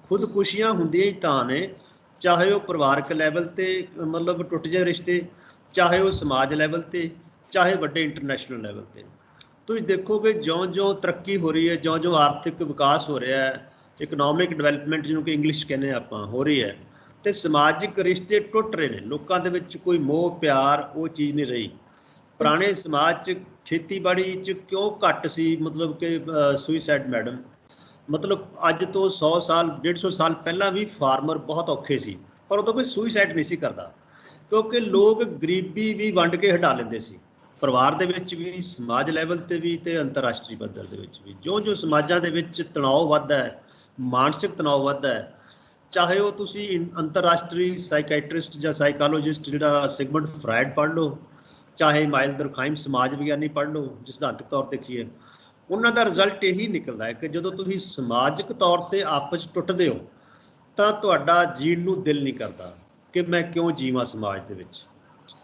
ਖੁਦਕੁਸ਼ੀਆਂ ਹੁੰਦੀਆਂ ਹੀ ਤਾਂ ਨੇ, ਚਾਹੇ ਉਹ ਪਰਿਵਾਰਕ ਲੈਵਲ 'ਤੇ ਮਤਲਬ ਟੁੱਟ ਜਾਏ ਰਿਸ਼ਤੇ, ਚਾਹੇ ਉਹ ਸਮਾਜ ਲੈਵਲ 'ਤੇ, ਚਾਹੇ ਵੱਡੇ ਇੰਟਰਨੈਸ਼ਨਲ ਲੈਵਲ 'ਤੇ। ਤੁਸੀਂ ਦੇਖੋਗੇ ਜਿਉਂ-ਜਿਉਂ ਤਰੱਕੀ ਹੋ ਰਹੀ ਹੈ, ਜਿਉਂ-ਜਿਉਂ ਆਰਥਿਕ ਵਿਕਾਸ ਹੋ ਰਿਹਾ ਹੈ, ਇਕਨੋਮਿਕ ਡਿਵੈਲਪਮੈਂਟ ਜਿਹਨੂੰ ਕਿ ਇੰਗਲਿਸ਼ ਕਹਿੰਦੇ ਆਪਾਂ ਹੋ ਰਹੀ ਹੈ, ਤੇ ਸਮਾਜਿਕ ਰਿਸ਼ਤੇ ਟੁੱਟ ਰਹੇ ਨੇ। ਲੋਕਾਂ ਦੇ ਵਿੱਚ ਕੋਈ ਮੋਹ ਪਿਆਰ ਉਹ ਚੀਜ਼ ਨਹੀਂ ਰਹੀ। ਪੁਰਾਣੇ ਸਮਾਜ 'ਚ ਖੇਤੀਬਾੜੀ 'ਚ ਕਿਉਂ ਘੱਟ ਸੀ ਮਤਲਬ ਕਿ ਸੁਈਸਾਈਡ ਮੈਡਮ? ਮਤਲਬ ਅੱਜ ਤੋਂ 100 ਸਾਲ 150 ਸਾਲ ਪਹਿਲਾਂ ਵੀ ਫਾਰਮਰ ਬਹੁਤ ਔਖੇ ਸੀ, ਪਰ ਉਦੋਂ ਕੋਈ ਸੁਈਸਾਈਡ ਨਹੀਂ ਸੀ ਕਰਦਾ, ਕਿਉਂਕਿ ਲੋਕ ਗਰੀਬੀ ਵੀ ਵੰਡ ਕੇ ਹਟਾ ਲੈਂਦੇ ਸੀ, ਪਰਿਵਾਰ ਦੇ ਵਿੱਚ ਵੀ, ਸਮਾਜ ਲੈਵਲ ਤੇ ਵੀ ਤੇ ਅੰਤਰਰਾਸ਼ਟਰੀ ਪੱਧਰ ਦੇ ਵਿੱਚ ਵੀ। ਜੋ ਸਮਾਜਾਂ ਦੇ ਵਿੱਚ ਤਣਾਅ ਵੱਧਦਾ ਹੈ, ਮਾਨਸਿਕ ਤਣਾਅ ਵੱਧਦਾ ਹੈ, ਚਾਹੇ ਉਹ ਤੁਸੀਂ ਅੰਤਰਰਾਸ਼ਟਰੀ ਸਾਈਕੈਟਰਿਸਟ ਜਾਂ ਸਾਈਕੋਲੋਜਿਸਟ ਜਿਹੜਾ ਸਿਗਮੰਡ ਫਰਾਇਡ ਪੜ੍ਹ ਲਓ, ਚਾਹੇ ਮਾਈਲ ਦੁਰਖਾਈਮ ਸਮਾਜ ਵਿਗਿਆਨੀ ਪੜ੍ਹ ਲਓ, ਜਿਸ ਸਿਧਾਂਤਕ ਤੌਰ ਤੇ ਦੇਖੀਏ, ਉਹਨਾਂ ਦਾ ਰਿਜ਼ਲਟ ਇਹੀ ਨਿਕਲਦਾ ਹੈ ਕਿ ਜਦੋਂ ਤੁਸੀਂ ਸਮਾਜਿਕ ਤੌਰ ਤੇ ਆਪਸ 'ਚ ਟੁੱਟਦੇ ਹੋ ਤਾਂ ਤੁਹਾਡਾ ਜੀਣ ਨੂੰ ਦਿਲ ਨਹੀਂ ਕਰਦਾ ਕਿ ਮੈਂ ਕਿਉਂ ਜੀਵਾਂ ਸਮਾਜ ਦੇ ਵਿੱਚ।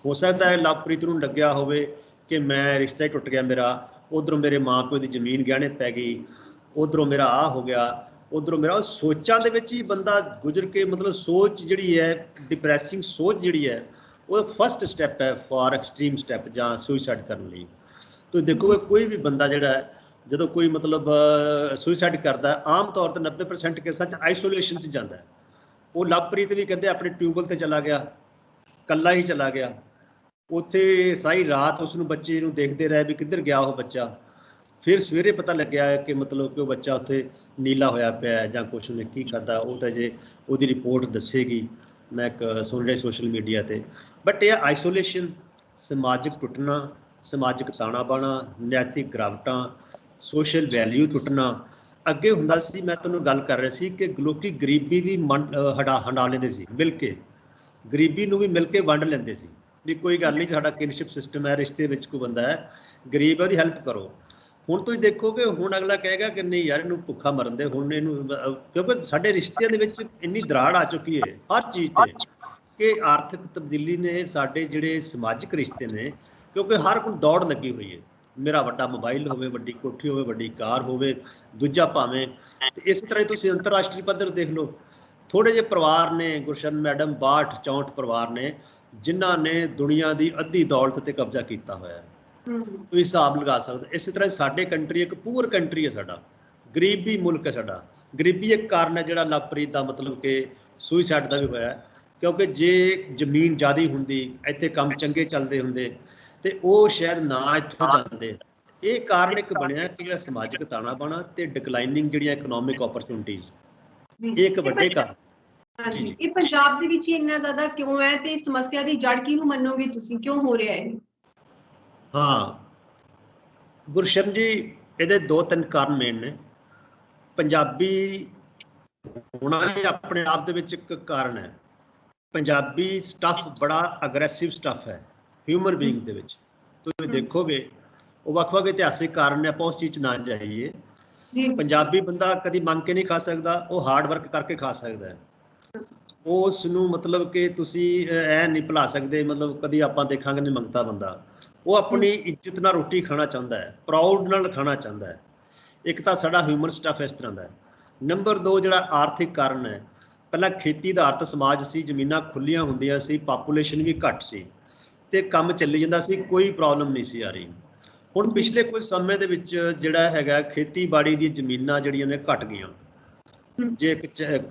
ਹੋ ਸਕਦਾ ਹੈ ਲਵਪ੍ਰੀਤ ਨੂੰ ਲੱਗਿਆ ਹੋਵੇ ਕਿ ਮੈਂ ਰਿਸ਼ਤਾ ਹੀ ਟੁੱਟ ਗਿਆ ਮੇਰਾ, ਉਧਰੋਂ ਮੇਰੇ ਮਾਂ ਪਿਓ ਦੀ ਜ਼ਮੀਨ ਗਹਿਣੇ ਪੈ ਗਈ, ਉਧਰੋਂ ਮੇਰਾ ਆਹ ਹੋ ਗਿਆ, ਉਧਰੋਂ ਮੇਰਾ, ਸੋਚਾਂ ਦੇ ਵਿੱਚ ਹੀ ਬੰਦਾ ਗੁਜ਼ਰ ਕੇ, ਮਤਲਬ ਸੋਚ ਜਿਹੜੀ ਹੈ, ਡਿਪਰੈਸਿੰਗ ਸੋਚ ਜਿਹੜੀ ਹੈ, ਉਹ ਫਸਟ ਸਟੈਪ ਹੈ ਫਾਰ ਐਕਸਟ੍ਰੀਮ ਸਟੈਪ ਜਾਂ ਸੁਈਸਾਈਡ ਕਰਨ ਲਈ। ਤੁਸੀਂ ਦੇਖੋਗੇ ਕੋਈ ਵੀ ਬੰਦਾ ਜਿਹੜਾ ਹੈ ਜਦੋਂ ਕੋਈ ਮਤਲਬ ਸੁਈਸਾਈਡ ਕਰਦਾ, ਆਮ ਤੌਰ ਤੇ 90% ਕੇਸਾਂ 'ਚ ਆਈਸੋਲੇਸ਼ਨ 'ਚ ਜਾਂਦਾ ਹੈ। ਉਹ ਲਵਪ੍ਰੀਤ ਵੀ ਕਹਿੰਦੇ ਆਪਣੇ ਟਿਊਬਵੈੱਲ ਤੇ ਚਲਾ ਗਿਆ, ਕੱਲਾ ਹੀ ਚਲਾ ਗਿਆ, ਉੱਥੇ ਸਾਰੀ ਰਾਤ ਉਸਨੂੰ ਬੱਚੇ ਨੂੰ ਦੇਖਦੇ ਰਹੇ ਵੀ ਕਿੱਧਰ ਗਿਆ ਉਹ ਬੱਚਾ। ਫਿਰ ਸਵੇਰੇ ਪਤਾ ਲੱਗਿਆ ਕਿ ਮਤਲਬ ਕਿ ਉਹ ਬੱਚਾ ਉੱਥੇ ਨੀਲਾ ਹੋਇਆ ਪਿਆ ਜਾਂ ਕੁਛ ਉਹਨੇ ਕੀ ਖਾਧਾ, ਉਹ ਤਾਂ ਜੇ ਉਹਦੀ ਰਿਪੋਰਟ ਦੱਸੇਗੀ। ਮੈਂ ਇੱਕ ਸੁਣ ਰਿਹਾ ਸੋਸ਼ਲ ਮੀਡੀਆ ਤੇ। ਬਟ ਇਹ ਆਈਸੋਲੇਸ਼ਨ, ਸਮਾਜਿਕ ਟੁੱਟਣਾ, ਸਮਾਜਿਕ ਤਾਣਾ ਬਾਣਾ, ਨੈਤਿਕ ਗਿਰਾਵਟਾਂ, ਸੋਸ਼ਲ ਵੈਲਿਊ ਟੁੱਟਣਾ। ਅੱਗੇ ਹੁੰਦਾ ਸੀ, ਮੈਂ ਤੁਹਾਨੂੰ ਗੱਲ ਕਰ ਰਿਹਾ ਸੀ ਕਿ ਲੋਕੀ ਗਰੀਬੀ ਵੀ ਹੰਡਾ ਲੈਂਦੇ ਸੀ, ਮਿਲ ਕੇ ਗਰੀਬੀ ਨੂੰ ਵੀ ਮਿਲ ਕੇ ਵੰਡ ਲੈਂਦੇ ਸੀ ਵੀ ਕੋਈ ਗੱਲ ਨਹੀਂ, ਸਾਡਾ ਕਿਨਸ਼ਿਪ ਸਿਸਟਮ ਹੈ, ਰਿਸ਼ਤੇ ਵਿੱਚ ਕੋਈ ਬੰਦਾ ਹੈ ਗਰੀਬ ਹੈ, ਉਹਦੀ ਹੈਲਪ ਕਰੋ। ਹੁਣ ਤੁਸੀਂ ਦੇਖੋਗੇ ਹੁਣ ਅਗਲਾ ਕਹੇਗਾ ਕਿ ਨਹੀਂ ਯਾਰ ਇਹਨੂੰ ਭੁੱਖਾ ਮਰਨ ਦੇ, ਹੁਣ ਇਹਨੂੰ, ਕਿਉਂਕਿ ਸਾਡੇ ਰਿਸ਼ਤਿਆਂ ਦੇ ਵਿੱਚ ਇੰਨੀ ਦਰਾੜ ਆ ਚੁੱਕੀ ਹੈ ਹਰ ਚੀਜ਼ ਤੇ ਕਿ ਆਰਥਿਕ ਤਬਦੀਲੀ ਨੇ ਸਾਡੇ ਜਿਹੜੇ ਸਮਾਜਿਕ ਰਿਸ਼ਤੇ ਨੇ, ਕਿਉਂਕਿ ਹਰ ਕੋਈ ਦੌੜ ਲੱਗੀ ਹੋਈ ਹੈ, ਮੇਰਾ ਵੱਡਾ ਮੋਬਾਈਲ ਹੋਵੇ, ਵੱਡੀ ਕੋਠੀ ਹੋਵੇ, ਵੱਡੀ ਕਾਰ ਹੋਵੇ, ਦੂਜਾ ਭਾਵੇਂ। ਤੇ ਇਸੇ ਤਰ੍ਹਾਂ ਤੁਸੀਂ ਅੰਤਰਰਾਸ਼ਟਰੀ ਪੱਧਰ ਦੇਖ ਲਓ, ਥੋੜੇ ਜਿਹੇ ਪਰਿਵਾਰ ਨੇ, ਗੁਰਸ਼ਨ ਮੈਡਮ 62 64 ਪਰਿਵਾਰ ਨੇ ਜਿਨ੍ਹਾਂ ਨੇ ਦੁਨੀਆ ਦੀ ਅੱਧੀ ਦੌਲਤ ਤੇ ਕਬਜ਼ਾ ਕੀਤਾ ਹੋਇਆ ਹੈ। ਤੁਸੀਂ ਹਿਸਾਬ ਲਗਾ ਸਕਦੇ। ਇਸੇ ਤਰ੍ਹਾਂ ਸਾਡੇ ਕੰਟਰੀ ਇੱਕ ਪੂਅਰ ਕੰਟਰੀ ਹੈ, ਸਾਡਾ ਗਰੀਬੀ ਮੁਲਕ ਹੈ ਸਾਡਾ। ਗਰੀਬੀ ਇੱਕ ਕਾਰਨ ਹੈ ਜਿਹੜਾ ਲਵਪ੍ਰੀਤ ਦਾ ਮਤਲਬ ਕਿ ਸੁਈਸਾਈਡ ਦਾ ਵੀ ਹੋਇਆ, ਕਿਉਂਕਿ ਜੇ ਜ਼ਮੀਨ ਜ਼ਿਆਦਾ ਹੁੰਦੀ, ਇੱਥੇ ਕੰਮ ਚੰਗੇ ਚੱਲਦੇ ਹੁੰਦੇ ਤੇ ਉਹ ਸ਼ਾਇਦ ਨਾ ਇੱਥੋਂ ਜਾਂਦੇ। ਇਹ ਕਾਰਨ ਇੱਕ ਬਣਿਆ ਕਿ ਜਿਹੜਾ ਸਮਾਜਿਕ ਤਾਣਾ ਬਾਣਾ ਤੇ ਡਿਕਲਾਈਨਿੰਗ ਜਿਹੜੀਆਂ ਇਕਨੋਮਿਕ ਓਪਰਚੁਨਿਟੀਜ਼, ਇਹ ਇੱਕ ਵੱਡੇ ਕਾਰਨ। ਹਾਂਜੀ, ਇਹ ਪੰਜਾਬ ਦੇ ਵਿੱਚ ਇੰਨਾ ਜ਼ਿਆਦਾ ਕਿਉਂ ਹੈ ਤੇ ਸਮੱਸਿਆ ਦੀ ਜੜ ਕਿਹਨੂੰ ਮੰਨੋਗੇ ਤੁਸੀਂ, ਕਿਉਂ ਹੋ ਰਿਹਾ ਹੈ? ਹਾਂ ਗੁਰਸ਼ਰਨ ਜੀ, ਇਹਦੇ 2-3 ਕਾਰਨ ਮੇਨ ਨੇ। ਪੰਜਾਬੀ ਹੋਣਾ ਹੀ ਆਪਣੇ ਆਪ ਦੇ ਵਿੱਚ ਇੱਕ ਕਾਰਨ ਹੈ। ਪੰਜਾਬੀ ਸਟੱਫ ਬੜਾ ਅਗਰੈਸਿਵ ਸਟੱਫ ਹੈ ਹਿਊਮਨ ਬੀਇੰਗ ਦੇ ਵਿੱਚ। ਤੁਸੀਂ ਦੇਖੋਗੇ ਉਹ ਵੱਖ-ਵੱਖ ਇਤਿਹਾਸਿਕ ਕਾਰਨ ਨੇ, ਆਪਾਂ ਉਸ ਚੀਜ਼ 'ਚ ਨਾ ਜਾਈਏ। ਪੰਜਾਬੀ ਬੰਦਾ ਕਦੀ ਮੰਗ ਕੇ ਨਹੀਂ ਖਾ ਸਕਦਾ, ਉਹ ਹਾਰਡ ਵਰਕ ਕਰਕੇ ਖਾ ਸਕਦਾ ਹੈ। ਉਸ ਨੂੰ ਮਤਲਬ ਕਿ ਤੁਸੀਂ ਐ ਨਹੀਂ ਭੁਲਾ ਸਕਦੇ, ਮਤਲਬ ਕਦੀ ਆਪਾਂ ਦੇਖਾਂਗੇ ਨਹੀਂ ਮੰਗਤਾ ਬੰਦਾ। ਉਹ ਆਪਣੀ ਇੱਜ਼ਤ ਨਾਲ ਰੋਟੀ ਖਾਣਾ ਚਾਹੁੰਦਾ ਹੈ, ਪ੍ਰਾਊਡ ਨਾਲ ਖਾਣਾ ਚਾਹੁੰਦਾ ਹੈ। ਇੱਕ ਤਾਂ ਸਾਡਾ ਹਿਊਮਨ ਸਟੱਫ ਇਸ ਤਰ੍ਹਾਂ ਦਾ ਹੈ। ਨੰਬਰ 2 ਜਿਹੜਾ ਆਰਥਿਕ ਕਾਰਨ ਹੈ, ਪਹਿਲਾਂ ਖੇਤੀ ਆਧਾਰਿਤ ਸਮਾਜ ਸੀ, ਜ਼ਮੀਨਾਂ ਖੁੱਲੀਆਂ ਹੁੰਦੀਆਂ ਸੀ, ਪਾਪੂਲੇਸ਼ਨ ਵੀ ਘੱਟ ਸੀ ਤੇ ਕੰਮ ਚੱਲੀ ਜਾਂਦਾ ਸੀ, ਕੋਈ ਪ੍ਰੋਬਲਮ ਨਹੀਂ ਸੀ ਆ ਰਹੀ। ਹੁਣ ਪਿਛਲੇ ਕੁਝ ਸਮੇਂ ਦੇ ਵਿੱਚ ਜਿਹੜਾ ਹੈਗਾ ਖੇਤੀਬਾੜੀ ਦੀਆਂ ਜ਼ਮੀਨਾਂ ਜਿਹੜੀਆਂ ਨੇ ਘਟ ਗਈਆਂ। ਜੇ ਇੱਕ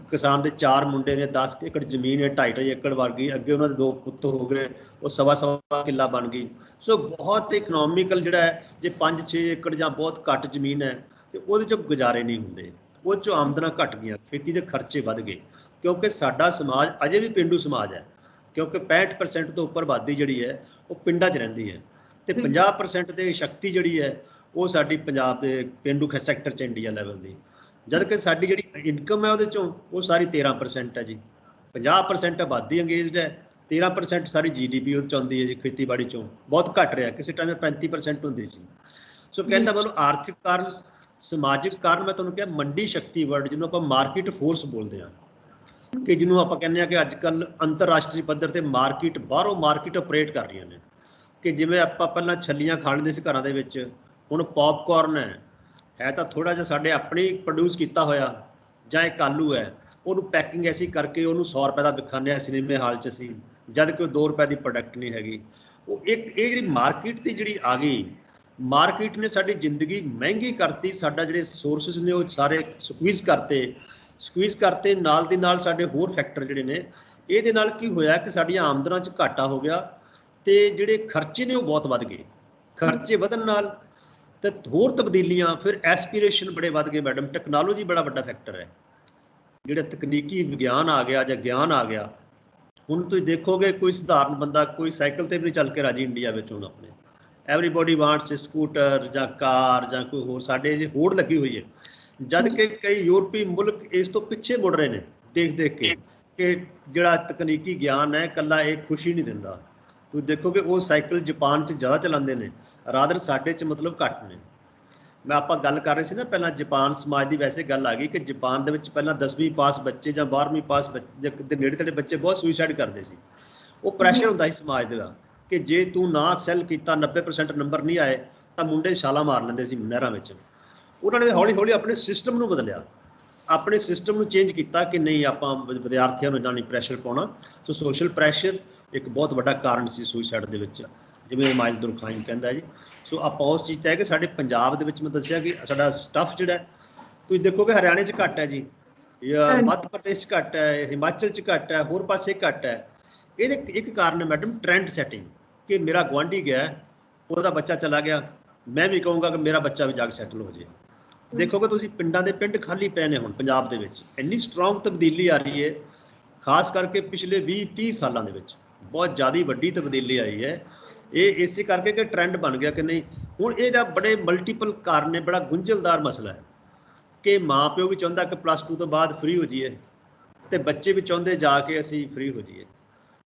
ਕਿਸਾਨ ਦੇ 4 ਮੁੰਡੇ ਨੇ, 10 ਏਕੜ ਜ਼ਮੀਨ ਹੈ, 2.5 ਏਕੜ ਬਣ ਗਈ, ਅੱਗੇ ਉਹਨਾਂ ਦੇ 2 ਪੁੱਤ ਹੋ ਗਏ, ਉਹ 1.25 ਕਿੱਲਾ ਬਣ ਗਈ। ਸੋ ਬਹੁਤ ਇਕਨੋਮਿਕਲ ਜਿਹੜਾ ਹੈ, ਜੇ 5-6 ਏਕੜ ਜਾਂ ਬਹੁਤ ਘੱਟ ਜ਼ਮੀਨ ਹੈ ਤੇ ਉਹਦੇ 'ਚੋਂ ਗੁਜ਼ਾਰੇ ਨਹੀਂ ਹੁੰਦੇ, ਉਹ 'ਚੋਂ ਆਮਦਨਾਂ ਘਟ ਗਈਆਂ, ਖੇਤੀ ਦੇ ਖਰਚੇ ਵੱਧ ਗਏ, ਕਿਉਂਕਿ ਸਾਡਾ ਸਮਾਜ ਅਜੇ ਵੀ ਪੇਂਡੂ ਸਮਾਜ ਹੈ। ਕਿਉਂਕਿ 65% ਤੋਂ ਉੱਪਰ ਆਬਾਦੀ ਜਿਹੜੀ ਹੈ ਉਹ ਪਿੰਡਾਂ 'ਚ ਰਹਿੰਦੀ ਹੈ ਤੇ 50% ਤੇ ਸ਼ਕਤੀ ਜਿਹੜੀ ਹੈ ਉਹ ਸਾਡੀ ਪੰਜਾਬ ਦੇ ਪੇਂਡੂ ਸੈਕਟਰ 'ਚ ਇੰਡੀਆ ਲੈਵਲ ਦੀ। ਜਦ ਕਿ ਸਾਡੀ ਜਿਹੜੀ ਇਨਕਮ ਹੈ ਉਹਦੇ 'ਚੋਂ ਉਹ ਸਾਰੀ 13% ਹੈ ਜੀ। 50% ਆਬਾਦੀ ਅੰਗੇਜਡ ਹੈ, 13% ਸਾਰੀ GDP ਉਹਦੇ 'ਚ ਆਉਂਦੀ ਹੈ ਜੀ ਖੇਤੀਬਾੜੀ 'ਚੋਂ। ਬਹੁਤ ਘੱਟ ਰਿਹਾ, ਕਿਸੇ ਟਾਈਮ 35% ਹੁੰਦੀ ਸੀ। ਸੋ ਕਹਿੰਦਾ ਮਤਲਬ ਆਰਥਿਕ ਕਾਰਨ, ਸਮਾਜਿਕ ਕਾਰਨ, ਮੈਂ ਤੁਹਾਨੂੰ ਕਿਹਾ ਮੰਡੀ ਸ਼ਕਤੀ ਵਰਡ ਜਿਹਨੂੰ ਆਪਾਂ ਮਾਰਕੀਟ ਫੋਰਸ ਬੋਲਦੇ ਹਾਂ, ਕਿ ਜਿਹਨੂੰ ਆਪਾਂ ਕਹਿੰਦੇ ਹਾਂ ਕਿ ਅੱਜ ਕੱਲ੍ਹ ਅੰਤਰਰਾਸ਼ਟਰੀ ਪੱਧਰ ਤੇ ਮਾਰਕੀਟ, ਬਾਹਰੋਂ ਮਾਰਕੀਟ ਆਪਰੇਟ ਕਰ ਰਹੀਆਂ ਨੇ। ਕਿ ਜਿਵੇਂ ਆਪਾਂ ਪਹਿਲਾਂ ਛੱਲੀਆਂ ਖਾ ਲੈਂਦੇ ਸੀ ਘਰਾਂ ਦੇ ਵਿੱਚ, ਹੁਣ ਪੌਪਕੌਰਨ ਹੈ ਤਾਂ ਥੋੜ੍ਹਾ ਜਿਹਾ ਸਾਡੇ ਆਪਣੇ ਪ੍ਰੋਡਿਊਸ ਕੀਤਾ ਹੋਇਆ, ਜਾਂ ਇੱਕ ਆਲੂ ਹੈ, ਉਹਨੂੰ ਪੈਕਿੰਗ ਐਸੀ ਕਰਕੇ ਉਹਨੂੰ 100 ਰੁਪਏ ਦਾ ਵਿਖਾਉਂਦੇ ਹਾਂ ਸਿਨੇਮੇ ਹਾਲ 'ਚ ਅਸੀਂ, ਜਦ ਕਿ ਉਹ 2 ਰੁਪਏ ਦੀ ਪ੍ਰੋਡਕਟ ਨਹੀਂ ਹੈਗੀ। ਉਹ ਇੱਕ ਇਹ ਜਿਹੜੀ ਮਾਰਕੀਟ ਦੀ ਜਿਹੜੀ ਆ ਗਈ, ਮਾਰਕੀਟ ਨੇ ਸਾਡੀ ਜ਼ਿੰਦਗੀ ਮਹਿੰਗੀ ਕਰਤੀ, ਸਾਡਾ ਜਿਹੜੇ ਸੋਰਸਿਸ ਨੇ ਉਹ ਸਾਰੇ ਸਕਵੀਜ਼ ਕਰਤੇ। ਨਾਲ ਦੀ ਨਾਲ ਸਾਡੇ ਹੋਰ ਫੈਕਟਰ ਜਿਹੜੇ ਨੇ, ਇਹਦੇ ਨਾਲ ਕੀ ਹੋਇਆ ਕਿ ਸਾਡੀਆਂ ਆਮਦਨਾਂ 'ਚ ਘਾਟਾ ਹੋ ਗਿਆ ਤੇ ਜਿਹੜੇ ਖਰਚੇ ਨੇ ਉਹ ਬਹੁਤ ਵੱਧ ਗਏ। ਖਰਚੇ ਵਧਣ ਨਾਲ ਤੇ ਹੋਰ ਤਬਦੀਲੀਆਂ, ਫਿਰ ਐਸਪੀਰੇਸ਼ਨ ਬੜੇ ਵੱਧ ਗਏ ਮੈਡਮ। ਟੈਕਨੋਲੋਜੀ ਬੜਾ ਵੱਡਾ ਫੈਕਟਰ ਹੈ। ਜਿਹੜਾ ਤਕਨੀਕੀ ਵਿਗਿਆਨ ਆ ਗਿਆ ਜਾਂ ਗਿਆਨ ਆ ਗਿਆ, ਹੁਣ ਤੁਸੀਂ ਦੇਖੋਗੇ ਕੋਈ ਸਧਾਰਨ ਬੰਦਾ ਕੋਈ ਸਾਈਕਲ ਤੇ ਵੀ ਨਹੀਂ ਚੱਲ ਕੇ ਰਾਜੀ ਇੰਡੀਆ ਵਿੱਚ। ਹੁਣ ਆਪਣੇ ਐਵਰੀਬਾਡੀ ਵਾਂਟਸ ਸਕੂਟਰ ਜਾਂ ਕਾਰ ਜਾਂ ਕੋਈ ਹੋਰ, ਸਾਡੇ ਜੇ ਹੋੜ ਲੱਗੀ ਹੋਈ ਹੈ। ਜਦ ਕਿ ਕਈ ਯੂਰਪੀ ਮੁਲਕ ਇਸ ਤੋਂ ਪਿੱਛੇ ਮੁੜ ਰਹੇ ਨੇ ਦੇਖ ਦੇਖ ਕੇ ਕਿ ਜਿਹੜਾ ਤਕਨੀਕੀ ਗਿਆਨ ਹੈ ਇਕੱਲਾ ਇਹ ਖੁਸ਼ੀ ਨਹੀਂ ਦਿੰਦਾ। ਤੁਸੀਂ ਦੇਖੋਗੇ ਉਹ ਸਾਈਕਲ ਜਾਪਾਨ 'ਚ ਜ਼ਿਆਦਾ ਚਲਾਉਂਦੇ ਨੇ, ਰਾਦਰ ਸਾਡੇ 'ਚ ਮਤਲਬ ਘੱਟ ਨੇ। ਮੈਂ ਆਪਾਂ ਗੱਲ ਕਰ ਰਹੇ ਸੀ ਨਾ ਪਹਿਲਾਂ, ਜਾਪਾਨ ਸਮਾਜ ਦੀ ਵੈਸੇ ਗੱਲ ਆ ਗਈ ਕਿ ਜਾਪਾਨ ਦੇ ਵਿੱਚ ਪਹਿਲਾਂ 10ਵੀਂ ਪਾਸ ਬੱਚੇ ਜਾਂ 12ਵੀਂ ਪਾਸ ਦੇ ਨੇੜੇ ਤੇੜੇ ਬੱਚੇ ਬਹੁਤ ਸੁਸਾਈਡ ਕਰਦੇ ਸੀ। ਉਹ ਪ੍ਰੈਸ਼ਰ ਹੁੰਦਾ ਸੀ ਸਮਾਜ ਦਾ ਕਿ ਜੇ ਤੂੰ ਨਾ ਐਕਸੈਲ ਕੀਤਾ, 90% ਨੰਬਰ ਨਹੀਂ ਆਏ ਤਾਂ ਮੁੰਡੇ ਛਾਲਾਂ ਮਾਰ ਲੈਂਦੇ ਸੀ ਨਹਿਰਾਂ ਵਿੱਚ। ਉਹਨਾਂ ਨੇ ਹੌਲੀ ਹੌਲੀ ਆਪਣੇ ਸਿਸਟਮ ਨੂੰ ਬਦਲਿਆ, ਆਪਣੇ ਸਿਸਟਮ ਨੂੰ ਚੇਂਜ ਕੀਤਾ ਕਿ ਨਹੀਂ ਆਪਾਂ ਵਿਦਿਆਰਥੀਆਂ ਨੂੰ ਇੰਨਾ ਨਹੀਂ ਪ੍ਰੈਸ਼ਰ ਪਾਉਣਾ। ਸੋ ਸੋਸ਼ਲ ਪ੍ਰੈਸ਼ਰ ਇੱਕ ਬਹੁਤ ਵੱਡਾ ਕਾਰਨ ਸੀ ਸੁਸਾਈਡ ਦੇ ਵਿੱਚ, ਜਿਵੇਂ ਮਾਈਲ ਦੁਰਖਾਈਮ ਕਹਿੰਦਾ ਜੀ। ਸੋ ਆਪਾਂ ਉਸ ਚੀਜ਼ 'ਤੇ ਹੈ ਕਿ ਸਾਡੇ ਪੰਜਾਬ ਦੇ ਵਿੱਚ ਮੈਂ ਦੱਸਿਆ ਕਿ ਸਾਡਾ ਸਟੱਫ ਜਿਹੜਾ ਤੁਸੀਂ ਦੇਖੋਗੇ ਹਰਿਆਣੇ 'ਚ ਘੱਟ ਹੈ ਜੀ, ਜਾਂ ਮੱਧ ਪ੍ਰਦੇਸ਼ 'ਚ ਘੱਟ ਹੈ, ਹਿਮਾਚਲ 'ਚ ਘੱਟ ਹੈ, ਹੋਰ ਪਾਸੇ ਘੱਟ ਹੈ। ਇਹਦੇ ਇੱਕ ਕਾਰਨ ਹੈ ਮੈਡਮ ਟ੍ਰੈਂਡ ਸੈਟਿੰਗ, ਕਿ ਮੇਰਾ ਗੁਆਂਢੀ ਗਿਆ, ਉਹਦਾ ਬੱਚਾ ਚਲਾ ਗਿਆ, ਮੈਂ ਵੀ ਕਹੂੰਗਾ ਕਿ ਮੇਰਾ ਬੱਚਾ ਵੀ ਜਾ ਕੇ ਸੈਟਲ ਹੋ ਜਾਏ। ਦੇਖੋਗੇ ਤੁਸੀਂ ਪਿੰਡਾਂ ਦੇ ਪਿੰਡ ਖਾਲੀ ਪਏ ਨੇ ਹੁਣ ਪੰਜਾਬ ਦੇ ਵਿੱਚ। ਇੰਨੀ ਸਟਰੋਂਗ ਤਬਦੀਲੀ ਆ ਰਹੀ ਹੈ, ਖਾਸ ਕਰਕੇ ਪਿਛਲੇ 20-30 ਸਾਲਾਂ ਦੇ ਵਿੱਚ ਬਹੁਤ ਜ਼ਿਆਦਾ ਵੱਡੀ ਤਬਦੀਲੀ ਆਈ ਹੈ। ਇਹ ਇਸੇ ਕਰਕੇ ਕਿ ਟ੍ਰੈਂਡ ਬਣ ਗਿਆ ਕਿ ਨਹੀਂ। ਹੁਣ ਇਹਦਾ ਬੜੇ ਮਲਟੀਪਲ ਕਾਰਨ ਨੇ, ਬੜਾ ਗੁੰਝਲਦਾਰ ਮਸਲਾ ਹੈ ਕਿ ਮਾਂ ਪਿਓ ਵੀ ਚਾਹੁੰਦਾ ਕਿ +2 ਤੋਂ ਬਾਅਦ ਫ੍ਰੀ ਹੋ ਜਾਈਏ ਤੇ ਬੱਚੇ ਵੀ ਚਾਹੁੰਦੇ ਜਾ ਕੇ ਅਸੀਂ ਫ੍ਰੀ ਹੋ ਜਾਈਏ।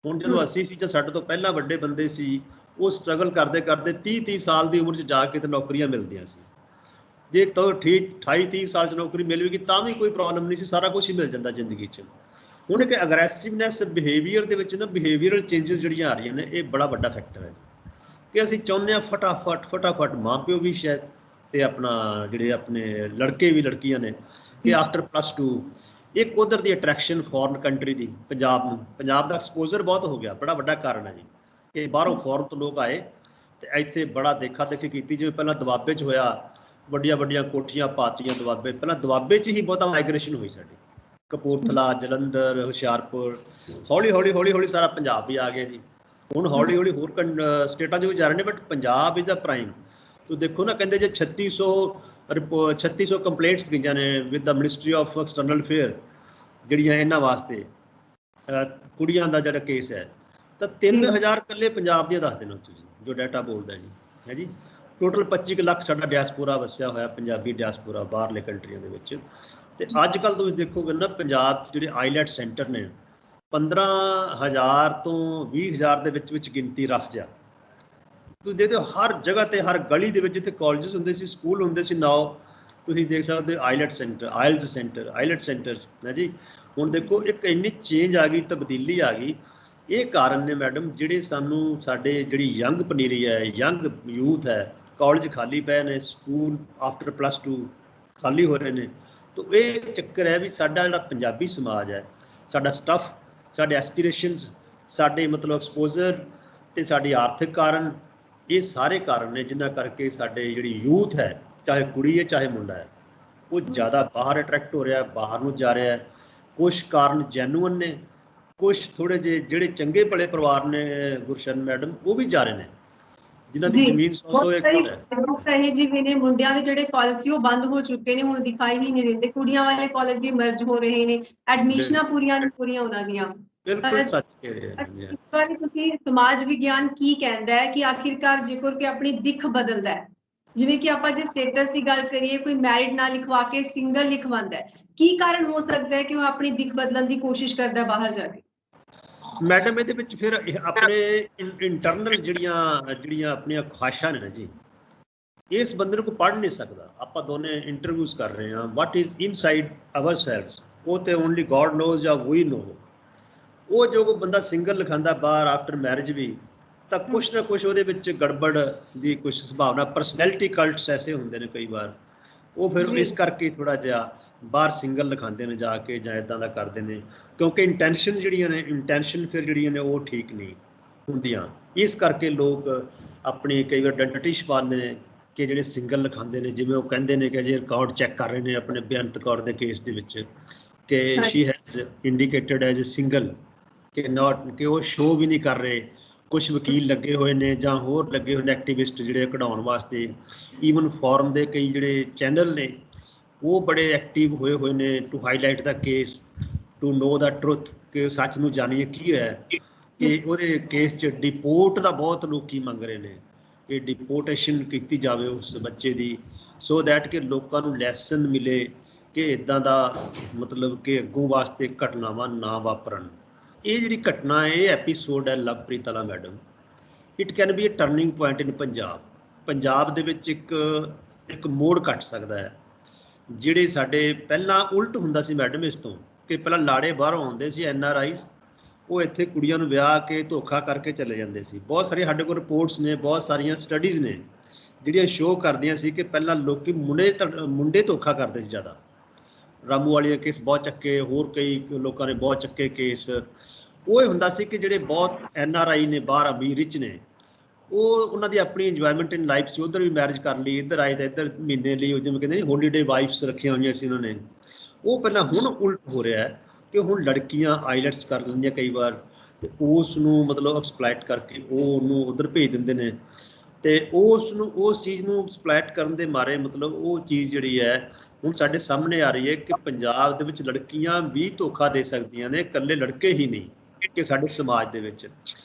ਹੁਣ ਜਦੋਂ ਅਸੀਂ ਸੀ ਜਾਂ ਸਾਡੇ ਤੋਂ ਪਹਿਲਾਂ ਵੱਡੇ ਬੰਦੇ ਸੀ, ਉਹ ਸਟਰਗਲ ਕਰਦੇ ਕਰਦੇ 30-30 ਸਾਲ ਦੀ ਉਮਰ 'ਚ ਜਾ ਕੇ ਤੇ ਨੌਕਰੀਆਂ ਮਿਲਦੀਆਂ ਸੀ। ਜੇ ਤਾਂ ਠੀਕ 28-30 ਸਾਲ 'ਚ ਨੌਕਰੀ ਮਿਲ ਵੀ ਗਈ ਤਾਂ ਵੀ ਕੋਈ ਪ੍ਰੋਬਲਮ ਨਹੀਂ ਸੀ, ਸਾਰਾ ਕੁਛ ਹੀ ਮਿਲ ਜਾਂਦਾ ਜ਼ਿੰਦਗੀ 'ਚ। ਹੁਣ ਇੱਕ ਅਗਰੈਸਿਵਨੈਸ ਬਿਹੇਵੀਅਰ ਦੇ ਵਿੱਚ ਨਾ, ਬਿਹੇਵੀਅਰਲ ਚੇਂਜਸ ਜਿਹੜੀਆਂ ਆ ਰਹੀਆਂ ਨੇ, ਇਹ ਬੜਾ ਵੱਡਾ ਫੈਕਟਰ ਹੈ ਕਿ ਅਸੀਂ ਚਾਹੁੰਦੇ ਹਾਂ ਫਟਾਫਟ ਮਾਂ ਪਿਓ ਵੀ ਸ਼ਾਇਦ ਤੇ ਆਪਣਾ ਜਿਹੜੇ ਆਪਣੇ ਲੜਕੇ ਵੀ ਲੜਕੀਆਂ ਨੇ ਕਿ ਆਫਟਰ +2 ਇੱਕ ਉਧਰ ਦੀ ਅਟਰੈਕਸ਼ਨ ਫੋਰਨ ਕੰਟਰੀ ਦੀ, ਪੰਜਾਬ ਦਾ ਐਕਸਪੋਜ਼ਰ ਬਹੁਤ ਹੋ ਗਿਆ, ਬੜਾ ਵੱਡਾ ਕਾਰਨ ਹੈ ਜੀ ਕਿ ਬਾਹਰੋਂ ਫੋਰਨ ਤੋਂ ਲੋਕ ਆਏ ਤੇ ਇੱਥੇ ਬੜਾ ਦੇਖਾ ਦੇਖੀ ਕੀਤੀ। ਜਿਵੇਂ ਪਹਿਲਾਂ ਦੁਆਬੇ 'ਚ ਹੋਇਆ, ਵੱਡੀਆਂ ਵੱਡੀਆਂ ਕੋਠੀਆਂ ਪਾਤੀਆਂ ਦੁਆਬੇ, ਪਹਿਲਾਂ ਦੁਆਬੇ 'ਚ ਹੀ ਬਹੁਤਾ ਮਾਈਗ੍ਰੇਸ਼ਨ ਹੋਈ ਸਾਡੀ, ਕਪੂਰਥਲਾ, ਜਲੰਧਰ, ਹੁਸ਼ਿਆਰਪੁਰ, ਹੌਲੀ ਸਾਰਾ ਪੰਜਾਬ ਵੀ ਆ ਗਿਆ ਜੀ। ਹੁਣ ਹੌਲੀ ਹੌਲੀ ਹੋਰ ਸਟੇਟਾਂ 'ਚ ਵੀ ਜਾ ਰਹੇ ਨੇ, but Punjab is the prime. ਤੁਸੀਂ ਦੇਖੋ ਨਾ, ਕਹਿੰਦੇ ਜੇ 3600 ਕੰਪਲੇਂਟਸ ਗਈਆਂ ਨੇ with the ministry of external affair, ਜਿਹੜੀਆਂ ਇਹਨਾਂ ਵਾਸਤੇ ਕੁੜੀਆਂ ਦਾ ਜਿਹੜਾ ਕੇਸ ਹੈ, ਤਾਂ 3000 ਇਕੱਲੇ ਪੰਜਾਬ ਦੀਆਂ ਦੱਸ ਦੇਣਾ ਤੁਸੀਂ, ਜੋ ਡਾਟਾ ਬੋਲਦਾ ਜੀ ਹੈ ਜੀ। ਟੋਟਲ 25 ਲੱਖ ਸਾਡਾ ਡਿਆਸਪੋਰਾ ਵਸਿਆ ਹੋਇਆ, ਪੰਜਾਬੀ ਡਿਆਸਪੋਰਾ ਬਾਹਰਲੇ ਕੰਟਰੀਆਂ ਦੇ ਵਿੱਚ। ਤੇ ਅੱਜ ਕੱਲ੍ਹ ਤੁਸੀਂ ਦੇਖੋਗੇ ਨਾ ਪੰਜਾਬ 'ਚ ਜਿਹੜੇ ਆਈਲੈਟ ਸੈਂਟਰ ਨੇ, 15,000 ਤੋਂ 20,000 ਦੇ ਵਿੱਚ ਗਿਣਤੀ ਰੱਖ ਜਾ। ਤੁਸੀਂ ਦੇਖਦੇ ਹੋ ਹਰ ਜਗ੍ਹਾ ਤੇ, ਹਰ ਗਲੀ ਦੇ ਵਿੱਚ ਜਿੱਥੇ ਕਾਲਜਸ ਹੁੰਦੇ ਸੀ, ਸਕੂਲ ਹੁੰਦੇ ਸੀ, ਨਾਓ ਤੁਸੀਂ ਦੇਖ ਸਕਦੇ ਹੋ ਆਈਲੈਟ ਸੈਂਟਰ, ਆਈਲੈਟ ਸੈਂਟਰਸ ਹੈ ਜੀ। ਹੁਣ ਦੇਖੋ ਇੱਕ ਇੰਨੀ ਚੇਂਜ ਆ ਗਈ, ਤਬਦੀਲੀ ਆ ਗਈ। ਇਹ ਕਾਰਨ ਨੇ ਮੈਡਮ ਜਿਹੜੇ ਸਾਨੂੰ, ਸਾਡੇ ਜਿਹੜੀ ਯੰਗ ਪਨੀਰੀ ਹੈ, ਯੰਗ ਯੂਥ ਹੈ, ਕਾਲਜ ਖਾਲੀ ਪਏ ਨੇ, ਸਕੂਲ ਆਫਟਰ +2 ਖਾਲੀ ਹੋ ਰਹੇ ਨੇ। ਤਾਂ ਇਹ ਚੱਕਰ ਹੈ ਵੀ ਸਾਡਾ ਜਿਹੜਾ ਪੰਜਾਬੀ ਸਮਾਜ ਹੈ, ਸਾਡਾ ਸਟੱਫ, ਸਾਡੇ ਐਸਪੀਰੇਸ਼ਨਸ, ਸਾਡੇ ਮਤਲਬ ਐਕਸਪੋਜ਼ਰ ਤੇ ਸਾਡੀ ਆਰਥਿਕ ਕਾਰਨ, ਇਹ ਸਾਰੇ ਕਾਰਨ ਨੇ ਜਿਨ੍ਹਾਂ ਕਰਕੇ ਸਾਡੇ ਜਿਹੜੀ ਯੂਥ ਹੈ, ਚਾਹੇ ਕੁੜੀ ਹੈ ਚਾਹੇ ਮੁੰਡਾ ਹੈ, ਉਹ ਜ਼ਿਆਦਾ ਬਾਹਰ ਅਟਰੈਕਟ ਹੋ ਰਿਹਾ, ਬਾਹਰ ਨੂੰ ਜਾ ਰਿਹਾ। ਕੁਛ ਕਾਰਨ ਜੈਨੂਅਨ ਨੇ, ਕੁਛ ਥੋੜੇ ਜਿਹੇ ਜਿਹੜੇ ਚੰਗੇ ਭਲੇ ਪਰਿਵਾਰ ਨੇ ਗੁਰਸ਼ਨ ਮੈਡਮ, ਉਹ ਵੀ ਜਾ ਰਹੇ ਨੇ ਜਿਨ੍ਹਾਂ ਦੀ ਜ਼ਮੀਨ 100 ਏਕੜ ਹੈ। ਸਹੀ ਜੀ ਵੀ ਨੇ, ਮੁੰਡਿਆਂ ਦੇ ਜਿਹੜੇ ਕਾਲਜ ਸੀ ਉਹ ਬੰਦ ਹੋ ਚੁੱਕੇ ਨੇ, ਹੁਣ ਦਿਖਾਈ ਹੀ ਨਹੀਂ ਦਿੰਦੇ। ਕੁੜੀਆਂ ਵਾਲੇ ਕਾਲਜ ਵੀ ਮਰਜ ਹੋ ਰਹੇ ਨੇ, ਐਡਮਿਸ਼ਨਾਂ ਪੂਰੀਆਂ ਨਹੀਂ ਪੂਰੀਆਂ ਉਹਨਾਂ ਦੀਆਂ। ਬਿਲਕੁਲ ਸੱਚ ਕਹਿ ਰਹੇ ਹੋ। ਇਸ ਵਾਰੀ ਤੁਸੀਂ ਸਮਾਜ ਵਿਗਿਆਨ ਕੀ ਕਹਿੰਦਾ ਹੈ ਕਿ ਆਖਿਰਕਾਰ ਜੇਕਰ ਕਿ ਆਪਣੀ ਦਿੱਖ ਬਦਲਦਾ ਹੈ, ਜਿਵੇਂ ਕਿ ਆਪਾਂ ਜੇ ਸਟੇਟਸ ਦੀ ਗੱਲ ਕਰੀਏ, ਕੋਈ ਮੈਰਿਡ ਨਾ ਲਿਖਵਾ ਕੇ ਸਿੰਗਲ ਲਿਖਵਾਉਂਦਾ ਹੈ, ਕੀ ਕਾਰਨ ਹੋ ਸਕਦਾ ਹੈ ਕਿ ਉਹ ਆਪਣੀ ਦਿੱਖ ਬਦਲਣ ਦੀ ਕੋਸ਼ਿਸ਼ ਕਰਦਾ ਬਾਹਰ ਜਾ ਕੇ? ਮੈਡਮ ਇਹਦੇ ਵਿੱਚ ਫਿਰ ਆਪਣੇ ਇੰਟਰਨਲ ਜਿਹੜੀਆਂ ਆਪਣੀਆਂ ਖੁਆਇਸ਼ਾਂ ਨੇ ਨਾ ਜੀ, ਇਸ ਬੰਦੇ ਨੂੰ ਕੋਈ ਪੜ੍ਹ ਨਹੀਂ ਸਕਦਾ। ਆਪਾਂ ਦੋਨੇ ਇੰਟਰਵਿਊਜ਼ ਕਰ ਰਹੇ ਹਾਂ, ਵਾਟ ਇਜ਼ ਇਨਸਾਈਡ ਆਵਰ ਸੈਲਵਸ, ਉਹ ਤੇ ਓਨਲੀ ਗੋਡ ਨੋਜ਼ ਜਾਂ ਵੀ ਨੋ। ਉਹ ਜੋ ਕੋਈ ਬੰਦਾ ਸਿੰਗਲ ਲਿਖਾਉਂਦਾ ਬਾਹਰ ਆਫਟਰ ਮੈਰਿਜ ਵੀ, ਤਾਂ ਕੁਛ ਨਾ ਕੁਛ ਉਹਦੇ ਵਿੱਚ ਗੜਬੜ ਦੀ ਕੁਛ ਸੰਭਾਵਨਾ, ਪਰਸਨੈਲਿਟੀ ਕਲਟਸ ਐਸੇ ਹੁੰਦੇ ਨੇ ਕਈ ਵਾਰ, ਉਹ ਫਿਰ ਇਸ ਕਰਕੇ ਥੋੜ੍ਹਾ ਜਿਹਾ ਬਾਹਰ ਸਿੰਗਲ ਲਿਖਾਉਂਦੇ ਨੇ ਜਾ ਕੇ, ਜਾਂ ਇੱਦਾਂ ਦਾ ਕਰਦੇ ਨੇ, ਕਿਉਂਕਿ ਇੰਟੈਂਸ਼ਨ ਫਿਰ ਜਿਹੜੀਆਂ ਨੇ ਉਹ ਠੀਕ ਨਹੀਂ ਹੁੰਦੀਆਂ। ਇਸ ਕਰਕੇ ਲੋਕ ਆਪਣੀ ਕਈ ਵਾਰ ਆਇਡੈਂਟੀਟੀ ਛੁਪਾਉਂਦੇ ਨੇ ਕਿ ਜਿਹੜੇ ਸਿੰਗਲ ਲਿਖਾਉਂਦੇ ਨੇ, ਜਿਵੇਂ ਉਹ ਕਹਿੰਦੇ ਨੇ ਕਿ ਜੇ ਰਿਕਾਰਡ ਚੈੱਕ ਕਰ ਰਹੇ ਨੇ ਆਪਣੇ ਬੇਅੰਤ ਕੌਰ ਦੇ ਕੇਸ ਦੇ ਵਿੱਚ ਕਿ she has indicated as a single, ਕਿ ਉਹ ਸ਼ੋਅ ਵੀ ਨਹੀਂ ਕਰ ਰਹੇ, ਕੁਝ ਵਕੀਲ ਲੱਗੇ ਹੋਏ ਨੇ ਜਾਂ ਹੋਰ ਲੱਗੇ ਹੋਏ ਨੇ ਐਕਟਿਵਿਸਟ ਜਿਹੜੇ ਕਢਾਉਣ ਵਾਸਤੇ। ਈਵਨ ਫੋਰਨ ਦੇ ਕਈ ਜਿਹੜੇ ਚੈਨਲ ਨੇ ਉਹ ਬੜੇ ਐਕਟਿਵ ਹੋਏ ਨੇ to highlight the case, to know the truth, ਕਿ ਸੱਚ ਨੂੰ ਜਾਣੀਏ ਕੀ ਹੋਇਆ। ਕਿ ਉਹਦੇ ਕੇਸ 'ਚ ਡਿਪੋਰਟ ਦਾ ਬਹੁਤ ਲੋਕੀ ਮੰਗ ਰਹੇ ਨੇ ਕਿ ਡਿਪੋਰਟੇਸ਼ਨ ਕੀਤੀ ਜਾਵੇ ਉਸ ਬੱਚੇ ਦੀ, ਸੋ ਦੈਟ ਕਿ ਲੋਕਾਂ ਨੂੰ ਲੈਸਨ ਮਿਲੇ ਕਿ ਇੱਦਾਂ ਦਾ ਮਤਲਬ ਕਿ ਅੱਗੋਂ ਵਾਸਤੇ ਘਟਨਾਵਾਂ ਨਾ ਵਾਪਰਨ। ਇਹ ਜਿਹੜੀ ਘਟਨਾ ਹੈ, ਇਹ ਐਪੀਸੋਡ ਹੈ ਲਵਪ੍ਰੀਤ ਵਾਲਾ madam, it can be a turning point in Punjab ਦੇ ਵਿੱਚ ਇੱਕ ਮੋੜ ਕੱਟ ਸਕਦਾ ਹੈ। ਜਿਹੜੇ ਸਾਡੇ ਪਹਿਲਾਂ ਉਲਟ ਹੁੰਦਾ ਸੀ ਮੈਡਮ ਇਸ ਤੋਂ, ਕਿ ਪਹਿਲਾਂ ਲਾੜੇ ਬਾਹਰੋਂ ਆਉਂਦੇ ਸੀ NRI, ਉਹ ਇੱਥੇ ਕੁੜੀਆਂ ਨੂੰ ਵਿਆਹ ਕੇ ਧੋਖਾ ਕਰਕੇ ਚਲੇ ਜਾਂਦੇ ਸੀ। ਬਹੁਤ ਸਾਰੀਆਂ ਸਾਡੇ ਕੋਲ ਰਿਪੋਰਟਸ ਨੇ, ਬਹੁਤ ਸਾਰੀਆਂ ਸਟੱਡੀਜ਼ ਨੇ ਜਿਹੜੀਆਂ ਸ਼ੋਅ ਕਰਦੀਆਂ ਸੀ ਕਿ ਪਹਿਲਾਂ ਲੋਕੀ ਮੁੰਡੇ ਧੋਖਾ ਕਰਦੇ ਸੀ ਜ਼ਿਆਦਾ। ਰਾਮੂ ਵਾਲੀਆਂ ਕੇਸ ਬਹੁਤ ਚੱਕੇ, ਹੋਰ ਕਈ ਲੋਕਾਂ ਨੇ ਬਹੁਤ ਚੱਕੇ ਕੇਸ। ਉਹ ਇਹ ਹੁੰਦਾ ਸੀ ਕਿ ਜਿਹੜੇ ਬਹੁਤ NRI ਨੇ, ਬਾਹਰ ਅਮੀਰ ਰਿਚ ਨੇ, ਉਹ ਉਹਨਾਂ ਦੀ ਆਪਣੀ ਇੰਜੋਇਮੈਂਟ ਇਨ ਲਾਈਫ ਸੀ, ਉੱਧਰ ਵੀ ਮੈਰਿਜ ਕਰ ਲਈ, ਇੱਧਰ ਆਏ ਤਾਂ ਇੱਧਰ ਮਹੀਨੇ ਲਈ, ਉਹ ਜਿਵੇਂ ਕਹਿੰਦੇ ਨੇ ਹੋਲੀਡੇ ਵਾਈਫਸ ਰੱਖੀਆਂ ਹੋਈਆਂ ਸੀ ਉਹਨਾਂ ਨੇ। ਉਹ ਪਹਿਲਾਂ ਹੁਣ ਉਲਟ ਹੋ ਰਿਹਾ ਹੈ ਕਿ ਹੁਣ ਲੜਕੀਆਂ ਆਈਲੈਟਸ ਕਰ ਲੈਂਦੀਆਂ ਕਈ ਵਾਰ, ਅਤੇ ਉਸ ਨੂੰ ਮਤਲਬ ਐਕਸਪਲਾਈਟ ਕਰਕੇ ਉਹ ਉਹਨੂੰ ਉੱਧਰ ਭੇਜ ਦਿੰਦੇ ਨੇ, ਅਤੇ ਉਸ ਚੀਜ਼ ਨੂੰ ਐਕਸਪਲਾਈਟ ਕਰਨ ਦੇ ਮਾਰੇ ਮਤਲਬ ਉਹ ਚੀਜ਼ ਜਿਹੜੀ ਹੈ ਹੁਣ ਸਾਡੇ ਸਾਹਮਣੇ ਆ ਰਹੀ ਹੈ ਕਿ ਪੰਜਾਬ ਦੇ ਵਿੱਚ ਲੜਕੀਆਂ ਵੀ ਧੋਖਾ ਦੇ ਸਕਦੀਆਂ ਨੇ, ਇਕੱਲੇ ਲੜਕੇ ਹੀ ਨਹੀਂ, ਕਿ ਸਾਡੇ ਸਮਾਜ ਦੇ ਵਿੱਚ।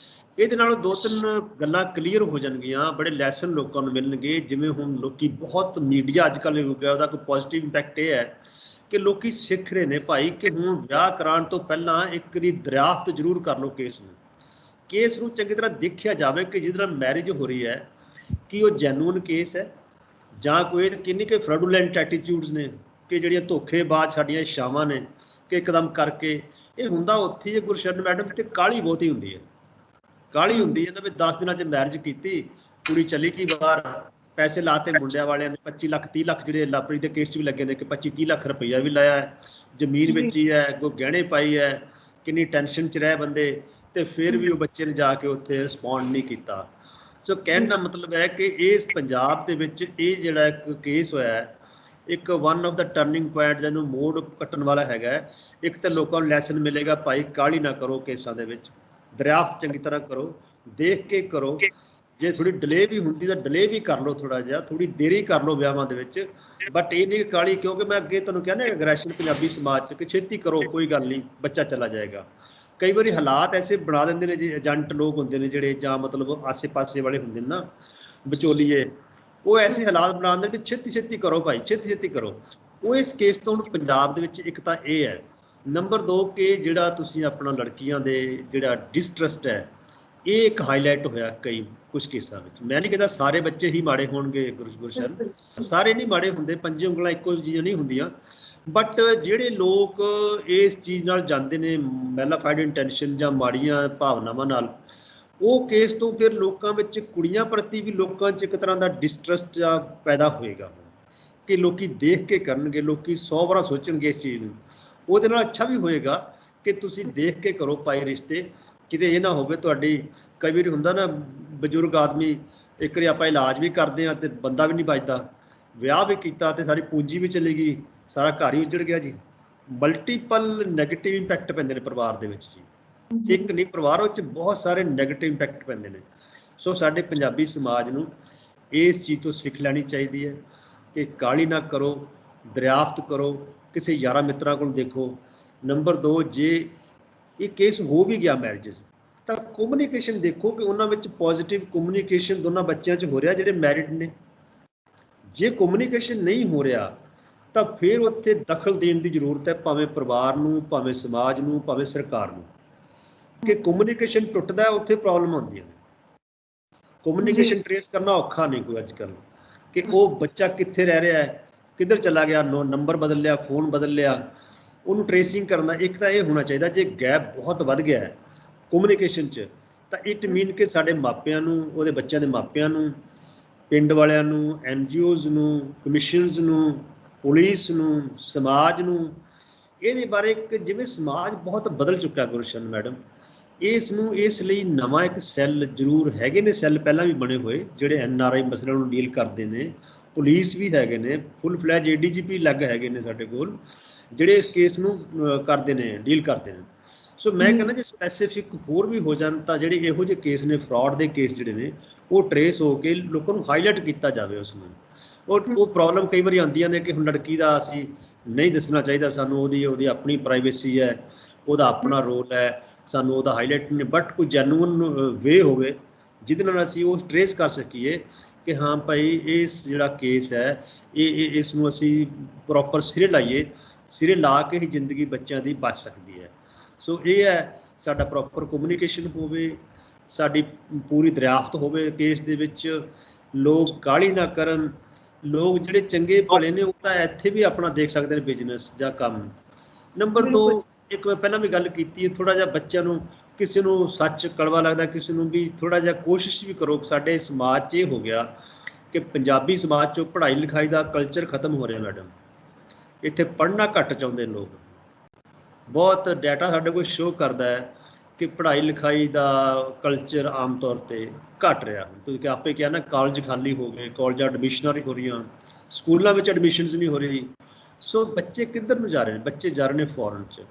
ਇਹਦੇ ਨਾਲ 2-3 ਗੱਲਾਂ ਕਲੀਅਰ ਹੋ ਜਾਣਗੀਆਂ, ਬੜੇ ਲੈਸਨ ਲੋਕਾਂ ਨੂੰ ਮਿਲਣਗੇ। ਜਿਵੇਂ ਹੁਣ ਲੋਕੀ ਬਹੁਤ ਮੀਡੀਆ ਅੱਜ ਕੱਲ੍ਹ ਹੋ ਗਿਆ, ਉਹਦਾ ਕੋਈ ਪੋਜ਼ੀਟਿਵ ਇੰਪੈਕਟ ਇਹ ਹੈ ਕਿ ਲੋਕੀ ਸਿੱਖ ਰਹੇ ਨੇ ਭਾਈ ਕਿ ਹੁਣ ਵਿਆਹ ਕਰਾਉਣ ਤੋਂ ਪਹਿਲਾਂ ਇੱਕ ਵਾਰੀ ਦਰਿਆਫਤ ਜ਼ਰੂਰ ਕਰ ਲਓ ਕੇਸ ਨੂੰ ਚੰਗੀ ਤਰ੍ਹਾਂ ਦੇਖਿਆ ਜਾਵੇ ਕਿ ਜਿਹਦੇ ਨਾਲ ਮੈਰਿਜ ਹੋ ਰਹੀ ਹੈ ਕਿ ਉਹ ਜੈਨੂਅਨ ਕੇਸ ਹੈ ਜਾਂ ਕੋਈ ਕਿੰਨੀ ਕਿ ਫਰਾਡੂਲੈਂਟ ਐਟੀਟਿਊਡਸ ਨੇ, ਕਿ ਜਿਹੜੀਆਂ ਧੋਖੇਬਾਜ਼ ਸਾਡੀਆਂ ਇਛਾਵਾਂ ਨੇ ਕਿ ਇੱਕਦਮ ਕਰਕੇ। ਇਹ ਹੁੰਦਾ ਉੱਥੇ ਹੀ ਗੁਰਸ਼ਰਨ ਮੈਡਮ, ਤੇ ਕਾਹਲੀ ਬਹੁਤੀ ਹੁੰਦੀ ਹੈ, ਕਾਹਲੀ ਹੁੰਦੀ ਹੈ ਨਾ ਵੀ 10 ਦਿਨਾਂ 'ਚ ਮੈਰਿਜ ਕੀਤੀ, ਕੁੜੀ ਚਲੀ ਗਈ ਬਾਹਰ, ਪੈਸੇ ਲਾਤੇ ਮੁੰਡਿਆਂ ਵਾਲਿਆਂ ਨੇ 25 ਲੱਖ 30 ਲੱਖ, ਜਿਹੜੇ ਲਵਪ੍ਰੀਤ ਦੇ ਕੇਸ 'ਚ ਵੀ ਲੱਗੇ ਨੇ ਕਿ 25-30 ਲੱਖ ਰੁਪਈਆ ਵੀ ਲਾਇਆ ਹੈ, ਜ਼ਮੀਨ ਵੇਚੀ ਹੈ, ਅੱਗੋਂ ਗਹਿਣੇ ਪਾਈ ਹੈ, ਕਿੰਨੀ ਟੈਨਸ਼ਨ 'ਚ ਰਹੇ ਬੰਦੇ, ਤੇ ਫਿਰ ਵੀ ਉਹ ਬੱਚੇ ਨੇ ਜਾ ਕੇ ਉੱਥੇ ਰਿਸਪੌਂਡ ਨਹੀਂ ਕੀਤਾ। ਸੋ ਕਹਿਣ ਦਾ ਮਤਲਬ ਹੈ ਕਿ ਇਸ ਪੰਜਾਬ ਦੇ ਵਿੱਚ ਇਹ ਜਿਹੜਾ ਇੱਕ ਕੇਸ ਹੋਇਆ ਹੈ, ਇੱਕ one of the turning point ਜਿਹਨੂੰ ਮੋੜ ਕੱਟਣ ਵਾਲਾ ਹੈਗਾ। ਇੱਕ ਤਾਂ ਲੋਕਾਂ ਨੂੰ ਲੈਸਨ ਮਿਲੇਗਾ ਭਾਈ ਕਾਹਲੀ ਨਾ ਕਰੋ ਕੇਸਾਂ ਦੇ ਵਿੱਚ, ਦਰਿਆਫਤ ਚੰਗੀ ਤਰ੍ਹਾਂ ਕਰੋ, ਦੇਖ ਕੇ ਕਰੋ। ਜੇ ਥੋੜੀ ਡਿਲੇ ਵੀ ਹੁੰਦੀ ਤਾਂ ਡਿਲੇ ਵੀ ਕਰ ਲਓ, ਥੋੜਾ ਜਿਹਾ ਥੋੜੀ ਦੇਰੀ ਕਰ ਲਓ ਵਿਆਹਾਂ ਦੇ ਵਿੱਚ, ਬਟ ਇਹ ਨਹੀਂ ਕਾਹਲੀ। ਕਿਉਂਕਿ ਮੈਂ ਅੱਗੇ ਤੁਹਾਨੂੰ ਕਿਹਾ ਨਾ ਐਗਰੈਸ਼ਨ ਪੰਜਾਬੀ ਸਮਾਜ 'ਚ, ਕਿ ਛੇਤੀ ਕਰੋ ਕੋਈ ਗੱਲ ਨਹੀਂ ਬੱਚਾ ਚਲਾ ਜਾਏਗਾ। ਕਈ ਵਾਰੀ ਹਾਲਾਤ ਐਸੇ ਬਣਾ ਦਿੰਦੇ ਨੇ, ਜੇ ਏਜੰਟ ਲੋਕ ਹੁੰਦੇ ਨੇ ਜਿਹੜੇ, ਜਾਂ ਮਤਲਬ ਆਸੇ ਪਾਸੇ ਵਾਲੇ ਹੁੰਦੇ ਨੇ ਨਾ ਵਿਚੋਲੀਏ, ਉਹ ਐਸੇ ਹਾਲਾਤ ਬਣਾ ਦਿੰਦੇ ਵੀ ਛੇਤੀ ਕਰੋ ਭਾਈ, ਛੇਤੀ ਕਰੋ। ਉਹ ਇਸ ਕੇਸ ਤੋਂ ਹੁਣ ਪੰਜਾਬ ਦੇ ਵਿੱਚ ਇੱਕ ਤਾਂ ਇਹ ਹੈ। ਨੰਬਰ 2 ਕਿ ਜਿਹੜਾ ਤੁਸੀਂ ਆਪਣਾ ਲੜਕੀਆਂ ਦੇ ਜਿਹੜਾ ਡਿਸਟਰਸਟ ਹੈ, ਇਹ ਇੱਕ ਹਾਈਲਾਈਟ ਹੋਇਆ ਕੁਝ ਕੇਸਾਂ ਵਿੱਚ। ਮੈਂ ਨਹੀਂ ਕਹਿੰਦਾ ਸਾਰੇ ਬੱਚੇ ਹੀ ਮਾੜੇ ਹੋਣਗੇ ਗੁਰਸ਼ਨ, ਸਾਰੇ ਨਹੀਂ ਮਾੜੇ ਹੁੰਦੇ, 5 ਉਂਗਲਾਂ ਇੱਕੋ ਜਿਹੀਆਂ ਨਹੀਂ ਹੁੰਦੀਆਂ, ਬਟ ਜਿਹੜੇ ਲੋਕ ਇਸ ਚੀਜ਼ ਨਾਲ ਜਾਂਦੇ ਨੇ ਮੈਲਾਫਾਈਡ ਇੰਟੈਂਸ਼ਨ ਜਾਂ ਮਾੜੀਆਂ ਭਾਵਨਾਵਾਂ ਨਾਲ, ਉਹ ਕੇਸ ਤੋਂ ਫਿਰ ਲੋਕਾਂ ਵਿੱਚ, ਕੁੜੀਆਂ ਪ੍ਰਤੀ ਵੀ ਲੋਕਾਂ 'ਚ ਇੱਕ ਤਰ੍ਹਾਂ ਦਾ ਡਿਸਟਰਸਟ ਜਾਂ ਪੈਦਾ ਹੋਏਗਾ ਕਿ ਲੋਕੀ ਦੇਖ ਕੇ ਕਰਨਗੇ, ਲੋਕੀ 100 ਵਾਰ ਸੋਚਣਗੇ ਇਸ ਚੀਜ਼ ਨੂੰ। ਉਹਦੇ ਨਾਲ ਅੱਛਾ ਵੀ ਹੋਏਗਾ ਕਿ ਤੁਸੀਂ ਦੇਖ ਕੇ ਕਰੋ ਭਾਈ ਰਿਸ਼ਤੇ, ਕਿਤੇ ਇਹ ਨਾ ਹੋਵੇ ਤੁਹਾਡੀ, ਕਈ ਵਾਰੀ ਹੁੰਦਾ ਨਾ ਬਜ਼ੁਰਗ ਆਦਮੀ, ਇੱਕ ਵਾਰੀ ਆਪਾਂ ਇਲਾਜ ਵੀ ਕਰਦੇ ਹਾਂ ਤੇ ਬੰਦਾ ਵੀ ਨਹੀਂ ਬਚਦਾ, ਵਿਆਹ ਵੀ ਕੀਤਾ ਤੇ ਸਾਡੀ ਪੂੰਜੀ ਵੀ ਚਲੀ ਗਈ, ਸਾਰਾ ਘਰ ਹੀ ਉੱਜੜ ਗਿਆ ਜੀ। ਮਲਟੀਪਲ ਨੈਗੇਟਿਵ ਇੰਪੈਕਟ ਪੈਂਦੇ ਨੇ ਪਰਿਵਾਰ ਦੇ ਵਿੱਚ ਜੀ, ਇੱਕ ਨਹੀਂ ਪਰਿਵਾਰ ਵਿੱਚ ਬਹੁਤ ਸਾਰੇ ਨੈਗੇਟਿਵ ਇੰਪੈਕਟ ਪੈਂਦੇ ਨੇ। ਸੋ ਸਾਡੇ ਪੰਜਾਬੀ ਸਮਾਜ ਨੂੰ ਇਸ ਚੀਜ਼ ਤੋਂ ਸਿੱਖ ਲੈਣੀ ਚਾਹੀਦੀ ਹੈ ਕਿ ਕਾਹਲੀ ਨਾ ਕਰੋ, ਦਰਿਆਫਤ ਕਰੋ, ਕਿਸੇ ਯਾਰਾਂ ਮਿੱਤਰਾਂ ਕੋਲ ਦੇਖੋ। ਨੰਬਰ 2, ਜੇ ਇਹ ਕੇਸ ਹੋ ਵੀ ਗਿਆ ਮੈਰਿਜਸ, ਤਾਂ ਕਮਿਊਨੀਕੇਸ਼ਨ ਦੇਖੋ ਕਿ ਉਹਨਾਂ ਵਿੱਚ ਪੋਜ਼ਿਟਿਵ ਕਮਿਊਨੀਕੇਸ਼ਨ ਦੋਨਾਂ ਬੱਚਿਆਂ 'ਚ ਹੋ ਰਿਹਾ ਜਿਹੜੇ ਮੈਰਿਡ ਨੇ। ਜੇ ਕਮਿਊਨੀਕੇਸ਼ਨ ਨਹੀਂ ਹੋ ਰਿਹਾ ਤਾਂ ਫਿਰ ਉੱਥੇ ਦਖਲ ਦੇਣ ਦੀ ਜ਼ਰੂਰਤ ਹੈ, ਭਾਵੇਂ ਪਰਿਵਾਰ ਨੂੰ, ਭਾਵੇਂ ਸਮਾਜ ਨੂੰ, ਭਾਵੇਂ ਸਰਕਾਰ ਨੂੰ। ਕਿ ਕਮਿਊਨੀਕੇਸ਼ਨ ਟੁੱਟਦਾ, ਉੱਥੇ ਪ੍ਰੋਬਲਮ ਆਉਂਦੀਆਂ ਨੇ। ਕਮਿਊਨੀਕੇਸ਼ਨ ਟ੍ਰੇਸ ਕਰਨਾ ਔਖਾ ਨਹੀਂ ਕੋਈ ਅੱਜ ਕੱਲ੍ਹ, ਕਿ ਉਹ ਬੱਚਾ ਕਿੱਥੇ ਰਹਿ ਰਿਹਾ ਹੈ, ਕਿੱਧਰ ਚਲਾ ਗਿਆ, ਨੰਬਰ ਬਦਲ ਲਿਆ, ਫੋਨ ਬਦਲ ਲਿਆ, ਉਹਨੂੰ ਟ੍ਰੇਸਿੰਗ ਕਰਨ ਦਾ ਇੱਕ ਤਾਂ ਇਹ ਹੋਣਾ ਚਾਹੀਦਾ। ਜੇ ਗੈਪ ਬਹੁਤ ਵੱਧ ਗਿਆ ਹੈ ਕਮਿਊਨੀਕੇਸ਼ਨ 'ਚ, ਤਾਂ ਇਟ ਮੀਨ ਕਿ ਸਾਡੇ ਮਾਪਿਆਂ ਨੂੰ, ਉਹਦੇ ਬੱਚਿਆਂ ਦੇ ਮਾਪਿਆਂ ਨੂੰ, ਪਿੰਡ ਵਾਲਿਆਂ ਨੂੰ, NGOs ਨੂੰ, ਕਮਿਸ਼ਨਸ ਨੂੰ, ਪੁਲਿਸ ਨੂੰ, ਸਮਾਜ ਨੂੰ, ਇਹਦੇ ਬਾਰੇ ਜਿਵੇਂ ਸਮਾਜ ਬਹੁਤ ਬਦਲ ਚੁੱਕਾ ਗੁਰਸ਼ਨ ਮੈਡਮ, ਇਸ ਨੂੰ ਇਸ ਲਈ ਨਵਾਂ ਇੱਕ ਸੈੱਲ ਜ਼ਰੂਰ ਹੈਗੇ ਨੇ, ਸੈੱਲ ਪਹਿਲਾਂ ਵੀ ਬਣੇ ਹੋਏ ਜਿਹੜੇ NRI ਮਸਲਿਆਂ ਨੂੰ ਡੀਲ ਕਰਦੇ ਨੇ, ਪੁਲਿਸ ਵੀ ਹੈਗੇ ਨੇ, ਫੁੱਲ ਫਲੈਜ ADGP ਲੱਗ ਹੈਗੇ ਨੇ ਸਾਡੇ ਕੋਲ, ਜਿਹੜੇ ਇਸ ਕੇਸ ਨੂੰ ਕਰਦੇ ਨੇ, ਡੀਲ ਕਰਦੇ ਨੇ। ਸੋ ਮੈਂ ਕਹਿੰਦਾ ਜੇ ਸਪੈਸੀਫਿਕ ਹੋਰ ਵੀ ਹੋ ਜਾਣ ਤਾਂ ਜਿਹੜੇ ਇਹੋ ਜਿਹੇ ਕੇਸ ਨੇ, ਫਰਾਡ ਦੇ ਕੇਸ ਜਿਹੜੇ ਨੇ, ਉਹ ਟਰੇਸ ਹੋ ਕੇ ਲੋਕਾਂ ਨੂੰ ਹਾਈਲਾਈਟ ਕੀਤਾ ਜਾਵੇ ਉਸ ਨੂੰ। ਉਹ ਪ੍ਰੋਬਲਮ ਕਈ ਵਾਰੀ ਆਉਂਦੀਆਂ ਨੇ ਕਿ ਹੁਣ ਲੜਕੀ ਦਾ ਅਸੀਂ ਨਹੀਂ ਦੱਸਣਾ ਚਾਹੀਦਾ, ਸਾਨੂੰ ਉਹਦੀ ਆਪਣੀ ਪ੍ਰਾਈਵੇਸੀ ਹੈ, ਉਹਦਾ ਆਪਣਾ ਰੋਲ ਹੈ, ਸਾਨੂੰ ਉਹਦਾ ਹਾਈਲਾਈਟ ਨਹੀਂ, ਬਟ ਕੋਈ ਜੈਨੂਅਨ ਵੇ ਹੋਵੇ ਜਿਹਦੇ ਨਾਲ ਅਸੀਂ ਉਹ ਟਰੇਸ ਕਰ ਸਕੀਏ ਕਿ ਹਾਂ ਭਾਈ ਇਸ ਜਿਹੜਾ ਕੇਸ ਹੈ ਇਸ ਨੂੰ ਅਸੀਂ ਪ੍ਰੋਪਰ ਸਿਰੇ ਲਾਈਏ, ਸਿਰੇ ਲਾ ਕੇ ਹੀ ਜ਼ਿੰਦਗੀ ਬੱਚਿਆਂ ਦੀ ਬਚ ਸਕਦੀ ਹੈ। ਸੋ ਇਹ ਹੈ ਸਾਡਾ ਪ੍ਰੋਪਰ ਕਮਿਊਨੀਕੇਸ਼ਨ ਹੋਵੇ, ਸਾਡੀ ਪੂਰੀ ਦਰਿਆਫਤ ਹੋਵੇ ਕੇਸ ਦੇ ਵਿੱਚ, ਲੋਕ ਕਾਹਲੀ ਨਾ ਕਰਨ, ਲੋਕ ਜਿਹੜੇ ਚੰਗੇ ਭਲੇ ਨੇ ਉਹ ਤਾਂ ਇੱਥੇ ਵੀ ਆਪਣਾ ਦੇਖ ਸਕਦੇ ਨੇ ਬਿਜ਼ਨਸ ਜਾਂ ਕੰਮ। ਨੰਬਰ 2, ਇੱਕ ਮੈਂ ਪਹਿਲਾਂ ਵੀ ਗੱਲ ਕੀਤੀ ਹੈ, ਥੋੜ੍ਹਾ ਜਿਹਾ ਬੱਚਿਆਂ ਨੂੰ, ਕਿਸੇ ਨੂੰ ਸੱਚ ਕੜਵਾ ਲੱਗਦਾ, ਕਿਸੇ ਨੂੰ ਵੀ ਥੋੜ੍ਹਾ ਜਿਹਾ ਕੋਸ਼ਿਸ਼ ਵੀ ਕਰੋ। ਸਾਡੇ ਸਮਾਜ 'ਚ ਇਹ ਹੋ ਗਿਆ ਕਿ ਪੰਜਾਬੀ ਸਮਾਜ 'ਚੋਂ ਪੜ੍ਹਾਈ ਲਿਖਾਈ ਦਾ ਕਲਚਰ ਖਤਮ ਹੋ ਰਿਹਾ ਮੈਡਮ। ਇੱਥੇ ਪੜ੍ਹਨਾ ਘੱਟ ਚਾਹੁੰਦੇ ਲੋਕ। ਬਹੁਤ ਡਾਟਾ ਸਾਡੇ ਕੋਲ ਸ਼ੋਅ ਕਰਦਾ ਹੈ ਕਿ ਪੜ੍ਹਾਈ ਲਿਖਾਈ ਦਾ ਕਲਚਰ ਆਮ ਤੌਰ 'ਤੇ ਘਟ ਰਿਹਾ। ਤੁਸੀਂ ਆਪੇ ਕਿਹਾ ਨਾ, ਕਾਲਜ ਖਾਲੀ ਹੋ ਗਏ, ਕਾਲਜਾਂ ਐਡਮਿਸ਼ਨਾਂ ਨਹੀਂ ਹੋ ਰਹੀਆਂ, ਸਕੂਲਾਂ ਵਿੱਚ ਐਡਮਿਸ਼ਨਸ ਨਹੀਂ ਹੋ ਰਹੀ। ਸੋ ਬੱਚੇ ਕਿੱਧਰ ਨੂੰ ਜਾ ਰਹੇ ਨੇ? ਬੱਚੇ ਜਾ ਰਹੇ ਨੇ ਫੋਰਨ 'ਚ।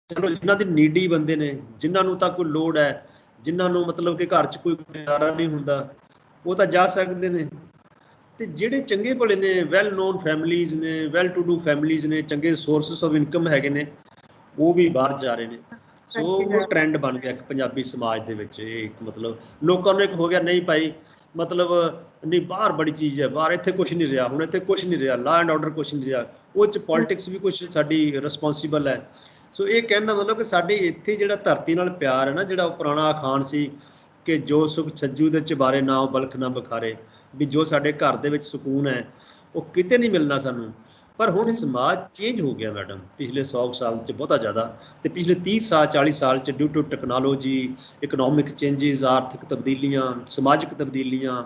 ਚਲੋ ਜਿਨ੍ਹਾਂ ਦੇ ਨੀਡੀ ਬੰਦੇ ਨੇ, ਜਿਨ੍ਹਾਂ ਨੂੰ ਤਾਂ ਕੋਈ ਲੋੜ ਹੈ, ਜਿਨ੍ਹਾਂ ਨੂੰ ਮਤਲਬ ਕਿ ਘਰ 'ਚ ਕੋਈ ਗੁਜ਼ਾਰਾ ਨਹੀਂ ਹੁੰਦਾ, ਉਹ ਤਾਂ ਜਾ ਸਕਦੇ ਨੇ। ਤੇ ਜਿਹੜੇ ਚੰਗੇ ਭਲੇ ਨੇ, ਵੈਲ ਨੋਨ ਫੈਮਿਲੀਜ਼ ਨੇ, ਵੈਲ ਟੂ ਡੂ ਫੈਮਿਲੀਜ਼ ਨੇ, ਚੰਗੇ ਸੋਰਸਿਸ ਆਫ ਇਨਕਮ ਹੈਗੇ ਨੇ, ਉਹ ਵੀ ਬਾਹਰ ਜਾ ਰਹੇ ਨੇ। ਸੋ ਉਹ ਟ੍ਰੈਂਡ ਬਣ ਗਿਆ ਇੱਕ ਪੰਜਾਬੀ ਸਮਾਜ ਦੇ ਵਿੱਚ। ਇਹ ਇੱਕ ਮਤਲਬ ਲੋਕਾਂ ਨੂੰ ਇੱਕ ਹੋ ਗਿਆ, ਨਹੀਂ ਭਾਈ ਮਤਲਬ ਨਹੀਂ ਬਾਹਰ ਬੜੀ ਚੀਜ਼ ਹੈ, ਬਾਹਰ ਇੱਥੇ ਕੁਛ ਨਹੀਂ ਰਿਹਾ, ਹੁਣ ਇੱਥੇ ਕੁਛ ਨਹੀਂ ਰਿਹਾ, ਲਾ ਐਂਡ ਆਰਡਰ ਕੁਛ ਨਹੀਂ ਰਿਹਾ, ਉਹ 'ਚ ਪੋਲੀਟਿਕਸ ਵੀ ਕੁਛ ਸਾਡੀ ਰਿਸਪੋਂਸੀਬਲ ਹੈ। ਸੋ ਇਹ ਕਹਿਣ ਦਾ ਮਤਲਬ ਕਿ ਸਾਡੇ ਇੱਥੇ ਜਿਹੜਾ ਧਰਤੀ ਨਾਲ ਪਿਆਰ ਹੈ ਨਾ, ਜਿਹੜਾ ਉਹ ਪੁਰਾਣਾ ਅਖਾਣ ਸੀ ਕਿ ਜੋ ਸੁਖ ਛੱਜੂ ਦੇ ਚੁਬਾਰੇ ਨਾ ਉਹ ਬਲਖ ਨਾ ਬਖਾਰੇ, ਵੀ ਜੋ ਸਾਡੇ ਘਰ ਦੇ ਵਿੱਚ ਸਕੂਨ ਹੈ ਉਹ ਕਿਤੇ ਨਹੀਂ ਮਿਲਣਾ ਸਾਨੂੰ। ਪਰ ਹੁਣ ਸਮਾਜ ਚੇਂਜ ਹੋ ਗਿਆ ਮੈਡਮ, ਪਿਛਲੇ 100 ਸਾਲ 'ਚ ਬਹੁਤਾ ਜ਼ਿਆਦਾ, ਤੇ ਪਿਛਲੇ 30 ਸਾਲ 40 ਸਾਲ 'ਚ due to technology, economic changes, ਆਰਥਿਕ ਤਬਦੀਲੀਆਂ, ਸਮਾਜਿਕ ਤਬਦੀਲੀਆਂ,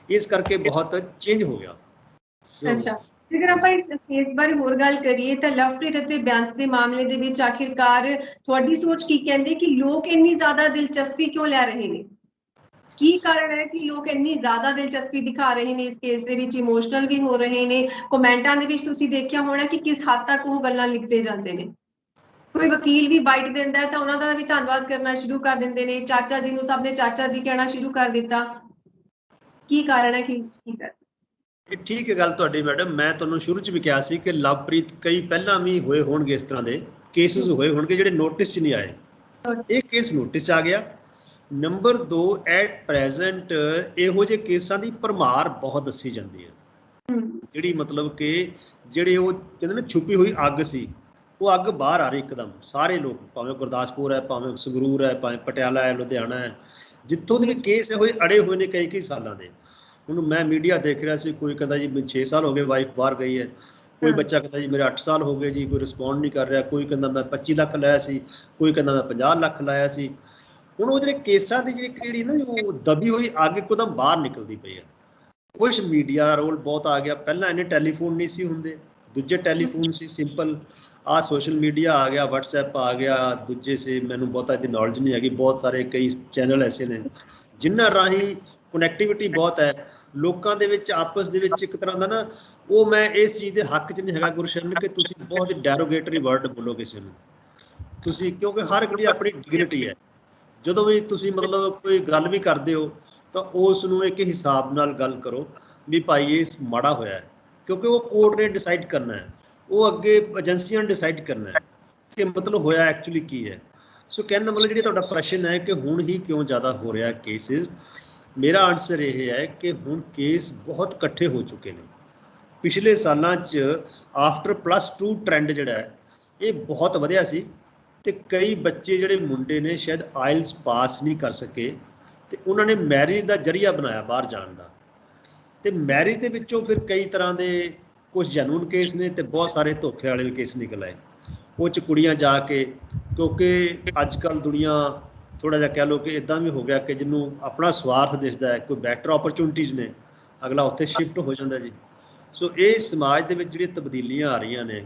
ਇਸ ਕਰਕੇ ਬਹੁਤ ਚੇਂਜ ਹੋ ਗਿਆ। ਅੱਛਾ, ਜੇਕਰ ਆਪਾਂ ਇਸ ਕੇਸ ਬਾਰੇ ਹੋਰ ਗੱਲ ਕਰੀਏ ਤਾਂ ਲਵਪ੍ਰੀਤ ਅਤੇ ਬੇਅੰਤ ਦੇ ਮਾਮਲੇ ਦੇ ਵਿੱਚ ਆਖਿਰਕਾਰ ਤੁਹਾਡੀ ਸੋਚ ਕੀ ਕਹਿੰਦੀ ਕਿ ਲੋਕ ਇੰਨੀ ਜ਼ਿਆਦਾ ਦਿਲਚਸਪੀ ਕਿਉਂ ਲੈ ਰਹੇ ਨੇ? ਕੀ ਕਾਰਨ ਹੈ ਕਿ ਲੋਕ ਇੰਨੀ ਜ਼ਿਆਦਾ ਦਿਲਚਸਪੀ ਦਿਖਾ ਰਹੇ ਨੇ ਇਸ ਕੇਸ ਦੇ ਵਿੱਚ, ਇਮੋਸ਼ਨਲ ਵੀ ਹੋ ਰਹੇ ਨੇ? ਕਮੈਂਟਾਂ ਦੇ ਵਿੱਚ ਤੁਸੀਂ ਦੇਖਿਆ ਹੋਣਾ ਕਿ ਕਿਸ ਹੱਦ ਤੱਕ ਉਹ ਗੱਲਾਂ ਲਿਖਦੇ ਜਾਂਦੇ ਨੇ। ਕੋਈ ਵਕੀਲ ਵੀ ਬਾਈਟ ਦਿੰਦਾ ਹੈ ਤਾਂ ਉਹਨਾਂ ਦਾ ਵੀ ਧੰਨਵਾਦ ਕਰਨਾ ਸ਼ੁਰੂ ਕਰ ਦਿੰਦੇ ਨੇ, ਚਾਚਾ ਜੀ ਨੂੰ ਸਭ ਨੇ ਚਾਚਾ ਜੀ ਕਹਿਣਾ ਸ਼ੁਰੂ ਕਰ ਦਿੱਤਾ। ਕੀ ਕਾਰਨ ਹੈ ਕਿ ਇਹ ਠੀਕ ਹੈ ਗੱਲ ਤੁਹਾਡੀ ਮੈਡਮ। ਮੈਂ ਤੁਹਾਨੂੰ ਸ਼ੁਰੂ 'ਚ ਵੀ ਕਿਹਾ ਸੀ ਕਿ ਲਵਪ੍ਰੀਤ ਕਈ ਪਹਿਲਾਂ ਵੀ ਹੋਏ ਹੋਣਗੇ, ਇਸ ਤਰ੍ਹਾਂ ਦੇ ਕੇਸਿਸ ਹੋਏ ਹੋਣਗੇ ਜਿਹੜੇ ਨੋਟਿਸ 'ਚ ਨਹੀਂ ਆਏ। ਇਹ ਕੇਸ ਨੋਟਿਸ 'ਚ ਆ ਗਿਆ। ਨੰਬਰ 2, ਐਟ ਪ੍ਰੈਜ਼ੈਂਟ ਇਹੋ ਜਿਹੇ ਕੇਸਾਂ ਦੀ ਭਰਮਾਰ ਬਹੁਤ ਦੱਸੀ ਜਾਂਦੀ ਹੈ, ਜਿਹੜੀ ਮਤਲਬ ਕਿ ਜਿਹੜੇ ਉਹ ਕਹਿੰਦੇ ਨਾ ਛੁਪੀ ਹੋਈ ਅੱਗ ਸੀ, ਉਹ ਅੱਗ ਬਾਹਰ ਆ ਰਹੀ ਇੱਕਦਮ। ਸਾਰੇ ਲੋਕ, ਭਾਵੇਂ ਗੁਰਦਾਸਪੁਰ ਹੈ, ਭਾਵੇਂ ਸੰਗਰੂਰ ਹੈ, ਭਾਵੇਂ ਪਟਿਆਲਾ ਹੈ, ਲੁਧਿਆਣਾ ਹੈ, ਜਿੱਥੋਂ ਦੇ ਵੀ ਕੇਸ ਇਹੋ ਜਿਹੇ ਅੜੇ ਹੋਏ ਨੇ ਕਈ ਕਈ ਸਾਲਾਂ ਦੇ। ਹੁਣ ਮੈਂ ਮੀਡੀਆ ਦੇਖ ਰਿਹਾ ਸੀ, ਕੋਈ ਕਹਿੰਦਾ ਜੀ 6 ਸਾਲ ਹੋ ਗਏ ਵਾਈਫ ਬਾਹਰ ਗਈ ਹੈ, ਕੋਈ ਬੱਚਾ ਕਹਿੰਦਾ ਜੀ ਮੇਰੇ 8 ਸਾਲ ਹੋ ਗਏ ਜੀ, ਕੋਈ ਰਿਸਪੌਂਡ ਨਹੀਂ ਕਰ ਰਿਹਾ, ਕੋਈ ਕਹਿੰਦਾ ਮੈਂ 25 ਲੱਖ ਲਾਇਆ ਸੀ, ਕੋਈ ਕਹਿੰਦਾ ਮੈਂ 50 ਲੱਖ ਲਾਇਆ ਸੀ। ਹੁਣ ਉਹ ਜਿਹੜੇ ਕੇਸਾਂ ਦੀ ਜਿਹੜੀ ਨਾ ਉਹ ਦਬੀ ਹੋਈ ਅੱਗ ਇੱਕਦਮ ਬਾਹਰ ਨਿਕਲਦੀ ਪਈ ਹੈ। ਕੁਛ ਮੀਡੀਆ ਦਾ ਰੋਲ ਬਹੁਤ ਆ ਗਿਆ। ਪਹਿਲਾਂ ਇਹਨੇ ਟੈਲੀਫੋਨ ਨਹੀਂ ਸੀ ਹੁੰਦੇ, ਦੂਜੇ ਟੈਲੀਫੋਨ ਸੀ ਸਿੰਪਲ। ਆਹ ਸੋਸ਼ਲ ਮੀਡੀਆ ਆ ਗਿਆ, ਵਟਸਐਪ ਆ ਗਿਆ, ਦੂਜੇ ਸੇ ਮੈਨੂੰ ਬਹੁਤਾ ਇਹਦੀ ਨੌਲੇਜ ਨਹੀਂ ਹੈਗੀ। ਬਹੁਤ ਸਾਰੇ ਕਈ ਚੈਨਲ ਐਸੇ ਨੇ ਜਿਨ੍ਹਾਂ ਰਾਹੀਂ ਕਨੈਕਟੀਵਿਟੀ ਬਹੁਤ ਹੈ ਲੋਕਾਂ ਦੇ ਵਿੱਚ, ਆਪਸ ਦੇ ਵਿੱਚ ਇੱਕ ਤਰ੍ਹਾਂ ਦਾ ਨਾ, ਉਹ ਮੈਂ ਇਸ ਚੀਜ਼ ਦੇ ਹੱਕ 'ਚ ਨਹੀਂ ਹੈਗਾ ਗੁਰਸ਼ਰਨ ਕਿ ਤੁਸੀਂ ਬਹੁਤ ਹੀ ਡੈਰੋਗੇਟਰੀ ਵਰਡ ਬੋਲੋ ਕਿਸੇ ਨੂੰ ਤੁਸੀਂ, ਕਿਉਂਕਿ ਹਰ ਇੱਕ ਦੀ ਆਪਣੀ ਡਿਗਨਿਟੀ ਹੈ। ਜਦੋਂ ਵੀ ਤੁਸੀਂ ਮਤਲਬ ਕੋਈ ਗੱਲ ਵੀ ਕਰਦੇ ਹੋ ਤਾਂ ਉਸ ਨੂੰ ਇੱਕ ਹਿਸਾਬ ਨਾਲ ਗੱਲ ਕਰੋ ਵੀ ਭਾਈ ਇਹ ਮਾੜਾ ਹੋਇਆ ਹੈ, ਕਿਉਂਕਿ ਉਹ ਕੋਰਟ ਨੇ ਡਿਸਾਈਡ ਕਰਨਾ ਹੈ, ਉਹ ਅੱਗੇ ਏਜੰਸੀਆਂ ਨੇ ਡਿਸਾਈਡ ਕਰਨਾ ਹੈ ਕਿ ਮਤਲਬ ਹੋਇਆ ਐਕਚੁਅਲੀ ਕੀ ਹੈ। ਸੋ ਕਹਿਣ ਦਾ ਮਤਲਬ ਜਿਹੜੀ ਤੁਹਾਡਾ ਪ੍ਰਸ਼ਨ ਹੈ ਕਿ ਹੁਣ ਹੀ ਕਿਉਂ ਜ਼ਿਆਦਾ ਹੋ ਰਿਹਾ ਕੇਸਿਸ, ਮੇਰਾ ਆਨਸਰ ਇਹ ਹੈ ਕਿ ਹੁਣ ਕੇਸ ਬਹੁਤ ਇਕੱਠੇ ਹੋ ਚੁੱਕੇ ਨੇ। ਪਿਛਲੇ ਸਾਲਾਂ 'ਚ ਆਫਟਰ +2 ਟ੍ਰੈਂਡ ਜਿਹੜਾ ਹੈ ਇਹ ਬਹੁਤ ਵਧਿਆ ਸੀ, ਤੇ ਕਈ ਬੱਚੇ ਜਿਹੜੇ ਮੁੰਡੇ ਨੇ ਸ਼ਾਇਦ ਆਇਲਸ ਪਾਸ ਨਹੀਂ ਕਰ ਸਕੇ, ਤੇ ਉਹਨਾਂ ਨੇ ਮੈਰਿਜ ਦਾ ਜ਼ਰੀਆ ਬਣਾਇਆ ਬਾਹਰ ਜਾਣ ਦਾ। ਤੇ ਮੈਰਿਜ ਦੇ ਵਿੱਚੋਂ ਫਿਰ ਕਈ ਤਰ੍ਹਾਂ ਦੇ ਕੁਝ ਜੈਨੂਨ ਕੇਸ ਨੇ ਤੇ ਬਹੁਤ ਸਾਰੇ ਧੋਖੇ ਵਾਲੇ ਵੀ ਕੇਸ ਨਿਕਲ ਆਏ। ਉਹ 'ਚ ਕੁੜੀਆਂ ਜਾ ਕੇ, ਕਿਉਂਕਿ ਅੱਜ ਕੱਲ੍ਹ ਦੁਨੀਆ ਥੋੜ੍ਹਾ ਜਿਹਾ ਕਹਿ ਲਓ ਕਿ ਇੱਦਾਂ ਵੀ ਹੋ ਗਿਆ ਕਿ ਜਿਹਨੂੰ ਆਪਣਾ ਸਵਾਰਥ ਦਿਸਦਾ ਹੈ, ਕੋਈ ਬੈਟਰ ਓਪਰਚੁਨਿਟੀਜ਼ ਨੇ, ਅਗਲਾ ਉੱਥੇ ਸ਼ਿਫਟ ਹੋ ਜਾਂਦਾ ਜੀ। ਸੋ ਇਹ ਸਮਾਜ ਦੇ ਵਿੱਚ ਜਿਹੜੀਆਂ ਤਬਦੀਲੀਆਂ ਆ ਰਹੀਆਂ ਨੇ,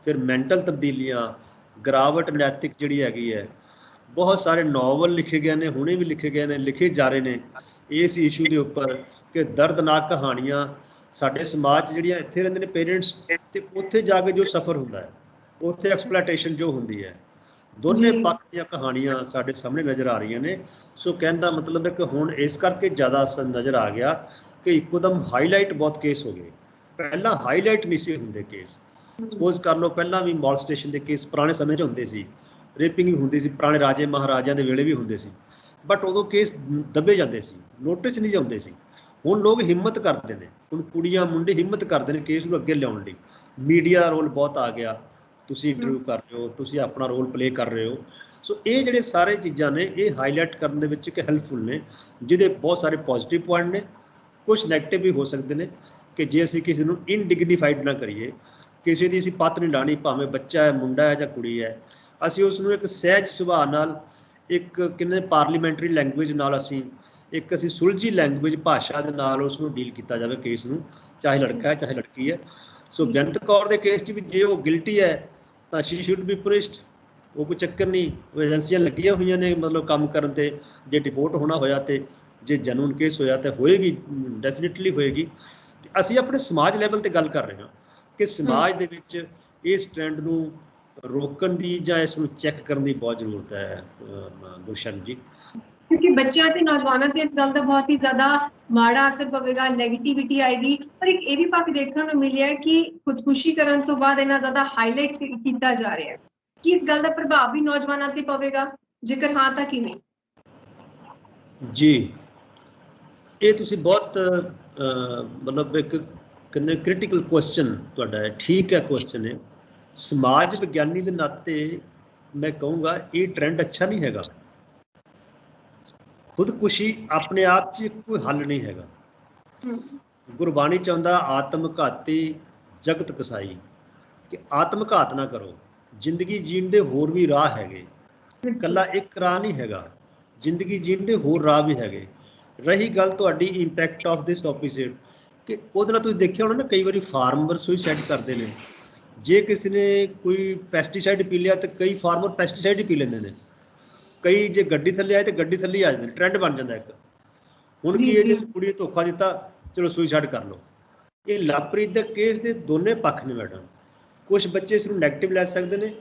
ਫਿਰ ਮੈਂਟਲ ਤਬਦੀਲੀਆਂ, ਗਿਰਾਵਟ ਨੈਤਿਕ ਜਿਹੜੀ ਹੈਗੀ ਹੈ, ਬਹੁਤ ਸਾਰੇ ਨਾਵਲ ਲਿਖੇ ਗਏ ਨੇ, ਹੁਣੇ ਵੀ ਲਿਖੇ ਗਏ ਨੇ, ਲਿਖੇ ਜਾ ਰਹੇ ਨੇ ਇਸ ਇਸ਼ੂ ਦੇ ਉੱਪਰ ਕਿ ਦਰਦਨਾਕ ਕਹਾਣੀਆਂ ਸਾਡੇ ਸਮਾਜ 'ਚ ਜਿਹੜੀਆਂ ਇੱਥੇ ਰਹਿੰਦੇ ਨੇ ਪੇਰੈਂਟਸ, ਤੇ ਉੱਥੇ ਜਾ ਕੇ ਜੋ ਸਫਰ ਹੁੰਦਾ ਹੈ, ਉੱਥੇ ਐਕਸਪਲੈਟੇਸ਼ਨ ਜੋ ਹੁੰਦੀ ਹੈ, ਦੋਨੇ ਪੱਖ ਦੀਆਂ ਕਹਾਣੀਆਂ ਸਾਡੇ ਸਾਹਮਣੇ ਨਜ਼ਰ ਆ ਰਹੀਆਂ ਨੇ। ਸੋ ਕਹਿਣ ਦਾ ਮਤਲਬ ਹੈ ਕਿ ਹੁਣ ਇਸ ਕਰਕੇ ਜ਼ਿਆਦਾ ਨਜ਼ਰ ਆ ਗਿਆ ਕਿ ਇੱਕੋਦਮ ਹਾਈਲਾਈਟ ਬਹੁਤ ਕੇਸ ਹੋ ਗਏ। ਪਹਿਲਾਂ ਹਾਈਲਾਈਟ ਨਹੀਂ ਸੀ ਹੁੰਦੇ ਕੇਸ। ਸਪੋਜ਼ ਕਰ ਲਓ ਪਹਿਲਾਂ ਵੀ ਮੋਲਸਟੇਸ਼ਨ ਦੇ ਕੇਸ ਪੁਰਾਣੇ ਸਮੇਂ 'ਚ ਹੁੰਦੇ ਸੀ, ਰੇਪਿੰਗ ਵੀ ਹੁੰਦੀ ਸੀ, ਪੁਰਾਣੇ ਰਾਜੇ ਮਹਾਰਾਜਿਆਂ ਦੇ ਵੇਲੇ ਵੀ ਹੁੰਦੇ ਸੀ, ਬਟ ਉਦੋਂ ਕੇਸ ਦੱਬੇ ਜਾਂਦੇ ਸੀ, ਨੋਟਿਸ ਨਹੀਂ ਜਾਂਦੇ ਸੀ। ਹੁਣ ਲੋਕ ਹਿੰਮਤ ਕਰਦੇ ਨੇ, ਹੁਣ ਕੁੜੀਆਂ ਮੁੰਡੇ ਹਿੰਮਤ ਕਰਦੇ ਨੇ ਕੇਸ ਨੂੰ ਅੱਗੇ ਲਿਆਉਣ ਲਈ। ਮੀਡੀਆ ਦਾ ਰੋਲ ਬਹੁਤ ਆ ਗਿਆ, ਤੁਸੀਂ ਇੰਟਰਵਿਊ ਕਰ ਰਹੇ ਹੋ, ਤੁਸੀਂ ਆਪਣਾ ਰੋਲ ਪਲੇ ਕਰ ਰਹੇ ਹੋ। ਸੋ ਇਹ ਜਿਹੜੇ ਸਾਰੇ ਚੀਜ਼ਾਂ ਨੇ ਇਹ ਹਾਈਲਾਈਟ ਕਰਨ ਦੇ ਵਿੱਚ ਇੱਕ ਹੈਲਪਫੁਲ ਨੇ, ਜਿਹਦੇ ਬਹੁਤ ਸਾਰੇ ਪੋਜ਼ਿਟਿਵ ਪੁਆਇੰਟ ਨੇ, ਕੁਝ ਨੈਗੇਟਿਵ ਵੀ ਹੋ ਸਕਦੇ ਨੇ ਕਿ ਜੇ ਅਸੀਂ ਕਿਸੇ ਨੂੰ ਇਨਡਿਗਨੀਫਾਈਡ ਨਾ ਕਰੀਏ, ਕਿਸੇ ਦੀ ਅਸੀਂ ਪੱਤ ਨਹੀਂ ਲਾਣੀ, ਭਾਵੇਂ ਬੱਚਾ ਹੈ, ਮੁੰਡਾ ਹੈ ਜਾਂ ਕੁੜੀ ਹੈ, ਅਸੀਂ ਉਸ ਨੂੰ ਇੱਕ ਸਹਿਜ ਸੁਭਾਅ ਨਾਲ, ਇੱਕ ਕਿੰਨੇ ਪਾਰਲੀਮੈਂਟਰੀ ਲੈਂਗੁਏਜ ਨਾਲ ਅਸੀਂ ਸੁਲਝੀ ਲੈਂਗੁਏਜ ਭਾਸ਼ਾ ਦੇ ਨਾਲ ਉਸ ਨੂੰ ਡੀਲ ਕੀਤਾ ਜਾਵੇ ਕੇਸ ਨੂੰ, ਚਾਹੇ ਲੜਕਾ ਹੈ ਚਾਹੇ ਲੜਕੀ ਹੈ। ਸੋ ਬੇਅੰਤ ਕੌਰ ਦੇ ਕੇਸ 'ਚ ਵੀ ਜੇ ਉਹ ਗਿਲਟੀ ਹੈ ਤਾਂ ਸ਼ੀ ਸ਼ੁੱਡ ਬੀ ਪੁਨਿਸ਼ਡ, ਉਹ ਕੋਈ ਚੱਕਰ ਨਹੀਂ। ਉਹ ਏਜੰਸੀਆਂ ਲੱਗੀਆਂ ਹੋਈਆਂ ਨੇ ਮਤਲਬ ਕੰਮ ਕਰਨ 'ਤੇ, ਜੇ ਡਿਪੋਰਟ ਹੋਣਾ ਹੋਇਆ ਤੇ ਜੇ ਜੈਨੂਨ ਕੇਸ ਹੋਇਆ ਤਾਂ ਹੋਏਗੀ, ਡੈਫੀਨੇਟਲੀ ਹੋਏਗੀ। ਅਸੀਂ ਆਪਣੇ ਸਮਾਜ ਲੈਵਲ 'ਤੇ ਗੱਲ ਕਰ ਰਹੇ ਹਾਂ ਕਿ ਸਮਾਜ ਦੇ ਵਿੱਚ ਇਸ ਟ੍ਰੈਂਡ ਨੂੰ ਰੋਕਣ ਦੀ ਜਾਂ ਇਸ ਨੂੰ ਚੈੱਕ ਕਰਨ ਦੀ ਬਹੁਤ ਜ਼ਰੂਰਤ ਹੈ ਗੁਰਸ਼ਨ ਜੀ। क्योंकि बच्चों ते नौजवानों ते इस गल का बहुत ही ज्यादा माड़ा असर पवेगा, नेगेटिविटी आएगी। पर एक ये भी पक्ष देखने को मिलिया है कि खुदकुशी करने तो बाद इतना ज्यादा हाईलाइट किया जा रहा है कि इस गल का प्रभाव भी नौजवानों ते पवेगा, जेकर हाँ तां किवें? जी, ये तुसी बहुत मतलब एक किन्ने क्रिटिकल क्वेश्चन तुहाडा है, ठीक है क्वेश्चन है। समाज विज्ञानी के नाते मैं कहूँगा ये ट्रेंड अच्छा नहीं हैगा। खुदकुशी अपने आप च कोई हल नहीं हैगा। गुरबाणी चाहुंदा आत्मघाती जगत कसाई, कि आत्मघात ना करो। जिंदगी जीण दे होर भी राह हैगे, कल्ला एक राह नहीं हैगा, जिंदगी जीण दे होर राह भी हैगे। रही गल तुहाडी इंपैक्ट ऑफ दिस ऑपोजिट, कि ਉਹਦੇ ਨਾਲ ਤੁਸੀਂ ਦੇਖਿਆ ਹੋਣਾ ਨਾ ਕਈ ਵਾਰੀ ਫਾਰਮਰ ਸੁਸਾਈਡ ਕਰਦੇ ਨੇ। ਜੇ ਕਿਸੇ ਨੇ ਕੋਈ ਪੈਸਟੀਸਾਈਡ ਪੀ ਲਿਆ ਤਾਂ ਕਈ ਫਾਰਮਰ ਪੈਸਟੀਸਾਈਡ ਹੀ ਪੀ ਲੈਂਦੇ ਨੇ। ਕਈ ਜੇ ਗੱਡੀ ਥੱਲੇ ਆਏ ਤੇ ਗੱਡੀ ਥੱਲੇ ਆ ਜਾਂਦੇ ਨੇ, ਟ੍ਰੈਂਡ ਬਣ ਜਾਂਦਾ ਇੱਕ। ਹੁਣ ਕੀ ਇਹ ਜੇ ਕੁੜੀ ਨੇ ਧੋਖਾ ਦਿੱਤਾ, ਚਲੋ ਸੁਸਾਈਡ ਕਰ ਲਓ। ਇਹ ਲਵਪ੍ਰੀਤ ਦੇ ਕੇਸ ਦੇ ਦੋਨੇ ਪੱਖ ਨੇ ਮੈਡਮ। ਕੁਝ ਬੱਚੇ ਇਸ ਨੂੰ ਨੈਗੇਟਿਵ ਲੈ ਸਕਦੇ ਨੇ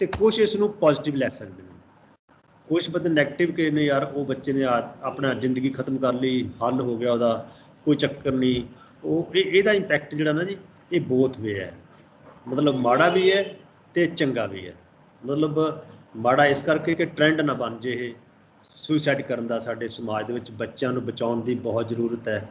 ਤੇ ਕੁਝ ਇਸ ਨੂੰ ਪੋਜ਼ਿਟਿਵ ਲੈ ਸਕਦੇ ਨੇ। ਕੁਝ ਬੰਦੇ ਨੈਗੇਟਿਵ ਕਿ ਨੇ ਯਾਰ ਉਹ ਬੱਚੇ ਨੇ ਆਪਣਾ ਜ਼ਿੰਦਗੀ ਖਤਮ ਕਰ ਲਈ, ਹੱਲ ਹੋ ਗਿਆ ਉਹਦਾ, ਕੋਈ ਚੱਕਰ ਨਹੀਂ। ਉਹ ਇਹਦਾ ਇੰਪੈਕਟ ਜਿਹੜਾ ਨਾ ਜੀ, ਇਹ ਬੋਥ ਵੇ ਹੈ, ਮਤਲਬ ਮਾੜਾ ਵੀ ਹੈ ਤੇ ਚੰਗਾ ਵੀ ਹੈ। ਮਤਲਬ ਮਾੜਾ ਇਸ ਕਰਕੇ ਕਿ ਟ੍ਰੈਂਡ ਨਾ ਬਣ ਜੇ ਇਹ ਸੁਸਾਈਡ ਕਰਨ ਦਾ। ਸਾਡੇ ਸਮਾਜ ਦੇ ਵਿੱਚ ਬੱਚਿਆਂ ਨੂੰ ਬਚਾਉਣ ਦੀ ਬਹੁਤ ਜ਼ਰੂਰਤ ਹੈ।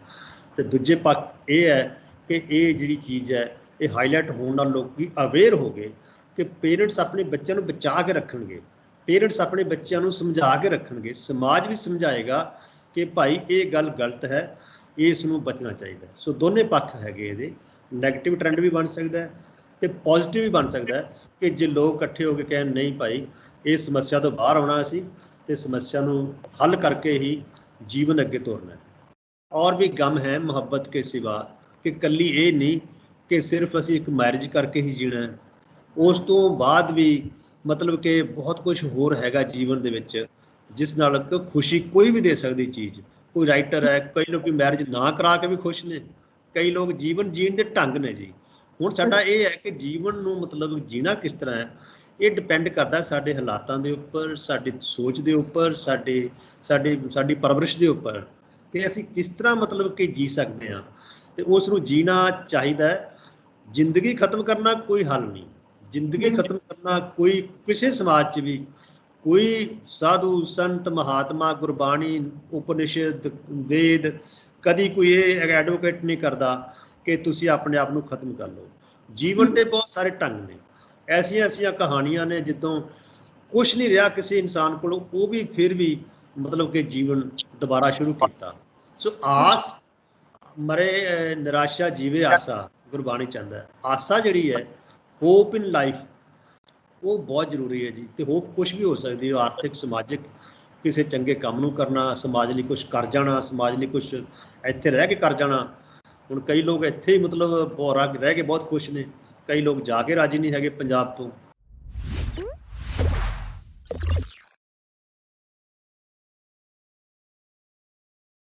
ਤੇ ਦੂਜੇ ਪੱਖ ਇਹ ਹੈ ਕਿ ਇਹ ਜਿਹੜੀ ਚੀਜ਼ ਹੈ ਇਹ ਹਾਈਲਾਈਟ ਹੋਣ ਨਾਲ ਲੋਕ ਅਵੇਅਰ ਹੋ ਗਏ ਕਿ ਪੇਰੈਂਟਸ ਆਪਣੇ ਬੱਚਿਆਂ ਨੂੰ ਬਚਾ ਕੇ ਰੱਖਣਗੇ, ਪੇਰੈਂਟਸ ਆਪਣੇ ਬੱਚਿਆਂ ਨੂੰ ਸਮਝਾ ਕੇ ਰੱਖਣਗੇ, ਸਮਾਜ ਵੀ ਸਮਝਾਏਗਾ ਕਿ ਭਾਈ ਇਹ ਗੱਲ ਗਲਤ ਹੈ, ਇਸ ਨੂੰ ਬਚਣਾ ਚਾਹੀਦਾ। ਸੋ ਦੋਨੇ ਪੱਖ ਹੈਗੇ ਇਹਦੇ। ਨੈਗੇਟਿਵ ਟ੍ਰੈਂਡ ਵੀ ਬਣ ਸਕਦਾ ਹੈ ਤੇ ਪੋਜ਼ਿਟਿਵ ਵੀ ਬਣ ਸਕਦਾ ਹੈ ਕਿ ਜੇ ਲੋਕ ਇਕੱਠੇ ਹੋ ਕੇ ਕਹਿਣ ਨਹੀਂ ਭਾਈ ਇਹ ਸਮੱਸਿਆ ਤੋਂ ਬਾਹਰ ਆਉਣਾ ਅਸੀਂ ਤੇ ਸਮੱਸਿਆ ਨੂੰ ਹੱਲ ਕਰਕੇ ਹੀ ਜੀਵਨ ਅੱਗੇ ਤੋਰਨਾ ਹੈ। ਔਰ ਵੀ ਗਮ ਹੈ ਮੁਹੱਬਤ ਕੇ ਸਿਵਾ, ਕਿ ਇਕੱਲੀ ਇਹ ਨਹੀਂ ਕਿ ਸਿਰਫ ਅਸੀਂ ਇੱਕ ਮੈਰਿਜ ਕਰਕੇ ਹੀ ਜੀਣਾ ਹੈ, ਉਸ ਤੋਂ ਬਾਅਦ ਵੀ ਮਤਲਬ ਕਿ ਬਹੁਤ ਕੁਝ ਹੋਰ ਹੈਗਾ ਜੀਵਨ ਦੇ ਵਿੱਚ ਜਿਸ ਨਾਲ ਖੁਸ਼ੀ ਕੋਈ ਵੀ ਦੇ ਸਕਦੀ ਚੀਜ਼। ਕੋਈ ਰਾਈਟਰ ਹੈ, ਕਈ ਲੋਕ ਮੈਰਿਜ ਨਾ ਕਰਾ ਕੇ ਵੀ ਖੁਸ਼ ਨੇ, ਕਈ ਲੋਕ ਜੀਵਨ ਜੀਣ ਦੇ ਢੰਗ ਨੇ ਜੀ। ਹੁਣ ਸਾਡਾ ਇਹ ਹੈ ਕਿ ਜੀਵਨ ਨੂੰ ਮਤਲਬ ਜੀਣਾ ਕਿਸ ਤਰ੍ਹਾਂ ਹੈ, ਇਹ ਡਿਪੈਂਡ ਕਰਦਾ ਸਾਡੇ ਹਾਲਾਤਾਂ ਦੇ ਉੱਪਰ, ਸਾਡੀ ਸੋਚ ਦੇ ਉੱਪਰ, ਸਾਡੀ ਪਰਵਰਿਸ਼ ਦੇ ਉੱਪਰ, ਕਿ ਅਸੀਂ ਕਿਸ ਤਰ੍ਹਾਂ ਮਤਲਬ ਕਿ ਜੀ ਸਕਦੇ ਹਾਂ ਤੇ ਉਸ ਨੂੰ ਜੀਣਾ ਚਾਹੀਦਾ ਹੈ। ਜ਼ਿੰਦਗੀ ਖਤਮ ਕਰਨਾ ਕੋਈ ਹੱਲ ਨਹੀਂ, ਜ਼ਿੰਦਗੀ ਖਤਮ ਕਰਨਾ ਕੋਈ ਕਿਸੇ ਸਮਾਜ 'ਚ ਵੀ ਕੋਈ ਸਾਧੂ ਸੰਤ ਮਹਾਤਮਾ ਗੁਰਬਾਣੀ ਉਪਨਿਸ਼ਦ ਵੇਦ ਕਦੀ ਕੋਈ ਇਹ ਐਡਵੋਕੇਟ ਨਹੀਂ ਕਰਦਾ ਕਿ ਤੁਸੀਂ ਆਪਣੇ ਆਪ ਨੂੰ ਖਤਮ ਕਰ ਲਓ। ਜੀਵਨ ਦੇ ਬਹੁਤ ਸਾਰੇ ਢੰਗ ਨੇ, ਐਸੀਆਂ ਕਹਾਣੀਆਂ ਨੇ ਜਿੱਦੋਂ ਕੁਛ ਨਹੀਂ ਰਿਹਾ ਕਿਸੇ ਇਨਸਾਨ ਕੋਲੋਂ, ਉਹ ਵੀ ਫਿਰ ਵੀ ਮਤਲਬ ਕਿ ਜੀਵਨ ਦੁਬਾਰਾ ਸ਼ੁਰੂ ਕੀਤਾ। ਸੋ ਆਸ ਮਰੇ ਨਿਰਾਸ਼ਾ ਜੀਵੇ ਆਸਾ, ਗੁਰਬਾਣੀ ਚਾਹੁੰਦਾ ਹੈ। ਆਸਾ ਜਿਹੜੀ ਹੈ, ਹੋਪ ਇਨ ਲਾਈਫ, ਉਹ ਬਹੁਤ ਜ਼ਰੂਰੀ ਹੈ ਜੀ। ਤੇ ਹੋਪ ਕੁਛ ਵੀ ਹੋ ਸਕਦੀ ਹੈ, ਆਰਥਿਕ ਸਮਾਜਿਕ, ਕਿਸੇ ਚੰਗੇ ਕੰਮ ਨੂੰ ਕਰਨਾ, ਸਮਾਜ ਲਈ ਕੁਛ ਕਰ ਜਾਣਾ, ਸਮਾਜ ਲਈ ਕੁਛ ਇੱਥੇ ਰਹਿ ਕੇ ਕਰ ਜਾਣਾ। ਹੁਣ ਕਈ ਲੋਕ ਇੱਥੇ ਹੀ ਮਤਲਬ ਰਹਿ ਕੇ ਬਹੁਤ ਖੁਸ਼ ਨੇ, ਕਈ ਲੋਕ ਜਾ ਕੇ ਰਾਜੀ ਨਹੀਂ ਹੈਗੇ ਪੰਜਾਬ ਤੋਂ।